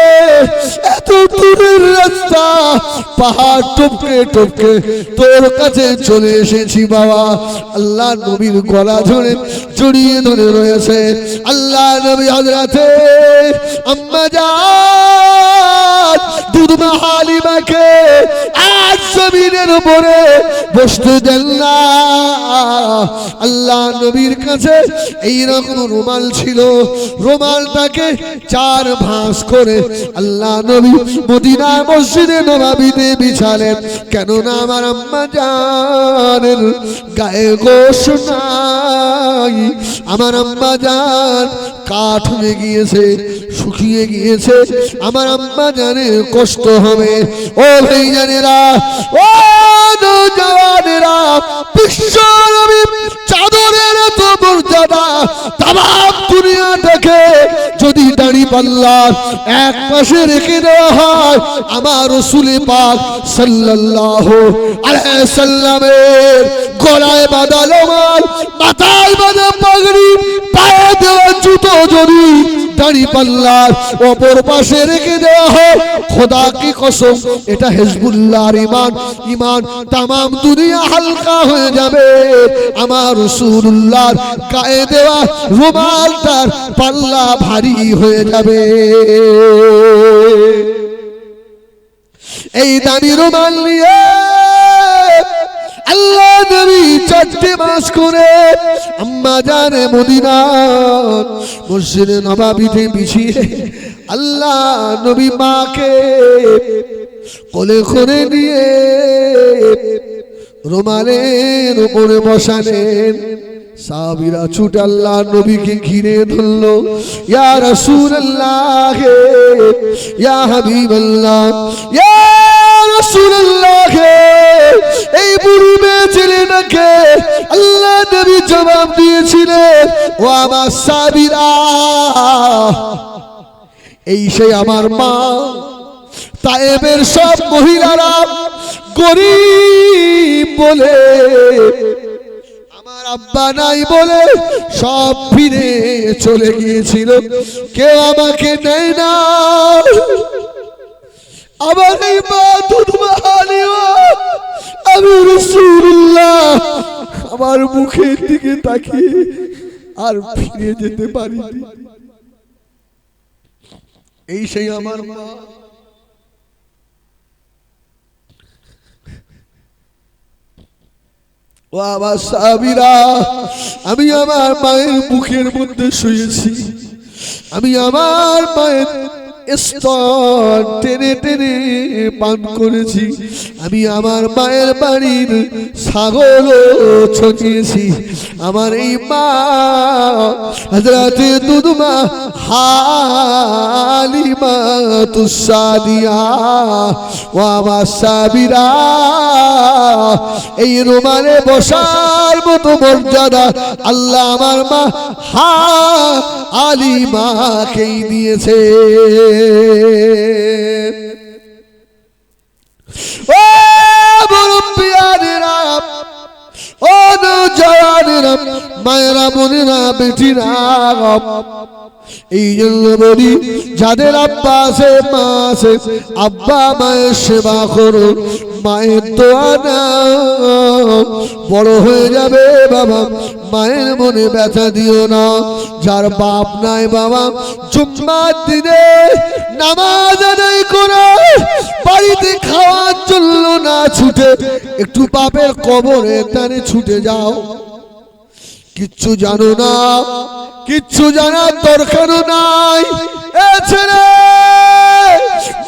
এত দূরের রাস্তা পাহাড় টপকে টপকে তোর কাছে চলে এসেছি বাবা। আল্লাহ নবীর গলা ধরে জড়িয়ে ধরে রয়েছে। আল্লাহ নবী হযরতে আম্মা জান দুধমা হালিমাকে আজ জমিনের উপরে বসতে দেন না। আল্লাহ নবীর কাছে এইরকম রুমাল ছিল, রুমালটাকে চার ভাঁজ করে আল্লাহ নবী মদিনা মসজিদে নববীতে বিছালেন। কেননা আমার আম্মা জানের গায়ে গোশ নাই, আমার আম্মা জান কাঠ হয়ে গিয়েছে, শুকিয়ে গিয়েছে, আমার আম্মা জানের কষ্ট হবে। ও ভাইজানেরা, ও নওজওয়ানেরা, বিশ্ব নবী চাদরের এত মর্যাদা তামাম দুনিয়া দেখে যদি দাড়ি পাল্লার এক পাশে রেখে দেওয়া হয়, আমার রাসূল পাক সাল্লাল্লাহু আলাইহি সাল্লামের গলায় বাঁধা রুমাল, মাথায় বাঁধা পাগড়ি, পায়ে দেওয়া জুতো যদি দাড়ি পাল্লার অপর পাশে রেখে দেওয়া হয়, খোদা কি কসম এটা হিজবুল্লাহর ঈমান, ঈমান তামাম দুনিয়া হালকা হয়ে যাবে। আমার রাসূলুল্লাহর গায়ে দেওয়া রুমালটার পাল্লা ভারী হয়ে যাবে। এই দামি রুমাল নিয়ে আল্লাহ নবী 4 মাস করে আম্মা জানে মদিনার মসজিদে নববীতে বিছিয়ে আল্লাহ নবী মাকে কোলে করে নিয়ে রুমালের উপরে বসালেন। সাহাবীরা ছুটে আল্লাহ নবীকে ঘিরে ধরলো, ইয়া রাসূলুল্লাহ, ইয়া হাবিবাল্লাহ, ইয়া রাসূলুল্লাহ, এই বুড়ি মেয়ে ছেলেটাকে আল্লাহ নবী জবাব দিয়েছিলেন, ও আমার সাহাবীরা, এই সেই আমার মা। তায়েবের সব মহিলারা গরিব বলে, আমার আব্বা নাই বলে সব ফিরে চলে গিয়েছিল, কেউ আমাকে নেয় না। আমার এই মা দুধমা হালিমা, আমি রাসূলুল্লাহ আমার মুখের দিকে তাকিয়ে আর ফিরে যেতে পারিনি। এই সেই আমার মা। ও আমার সাহাবীরা, আমি আমার মায়ের বুকের মধ্যে শুয়েছি, আমি আমার মায়ের স্তন টেনে টেনে পান করেছি, আমি আমার মায়ের বাড়ির ছাগল ছড়িয়েছি। আমার এই মা হযরত দুদমা হালিমা তুসাদিয়া ও আমার সাবিরা, এই রুমালে বসার মতো মর্যাদা আল্লাহ আমার মা হালিমাকেই দিয়েছে। ও মুরব্বিয়ানেরা, ও নওজওয়ানেরা, মায়েরা, বোনেরা, বেটিরা, এই জন্য বলি যাদের আব্বা আছে মা আছে, আব্বা মায়ের সেবা করো, মায়ের দোয়া নাও, বড় হয়ে যাবে বাবা, মায়ের মনে ব্যথা দিও না। যার বাপ নাই বাবা, জুম্মার দিনে নামাজ আদায় করে বাড়িতে খাওয়ার জন্য না ছুটে একটু বাপের কবরের টানে ছুটে যাও। কিচ্ছু জানো না, কিচ্ছু জানার দরকারও নাই। এ ছেলে,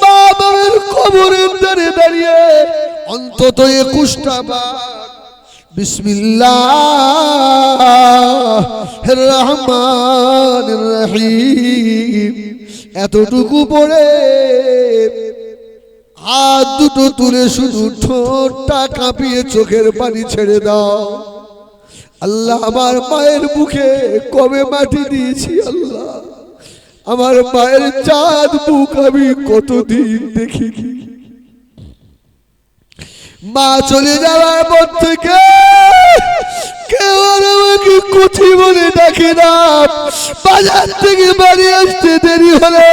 বাবার কবরের ধারে দাঁড়িয়ে অন্তত 21টা বার বিসমিল্লাহির রহমানির রহিম এতটুকু পড়ে হাত দুটো তুলে শুধু ঠোঁটটা কাঁপিয়ে চোখের পানি ছেড়ে দাও। আল্লাহ, আমার মায়ের মুখে কবে মাটি দিয়েছি আল্লাহ, আমার মায়ের চাঁদ মুখ আমি কতদিন দেখিনি। মা চলে যাওয়ার পর থেকে কেউ আর আমাকে কুচি বলে ডাকে না। বাজার থেকে বাড়ি আসতে দেরি হলে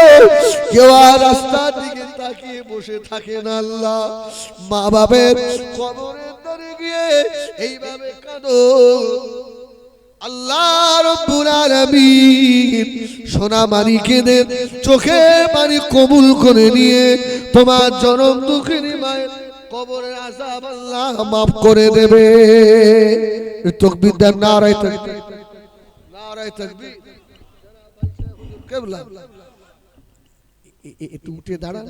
কেউ আর রাস্তার দিকে তাকিয়ে বসে থাকে না। আল্লাহ, মা বাবার কবরের ধারে গিয়ে এইভাবে কাঁদো। আল্লাহ রব্বুল আলামিন সোনা মানিকেদের চোখে পানি কবুল করে নিয়ে তোমার জনম দুঃখিনী মায়ের কবরের আযাব আল্লাহ মাফ করে দেবে। তাকবীর দেন, নারায়ে তাকবীর, নারায়ে তাকবীর। কেবলা একটু উঠে দাঁড়ান।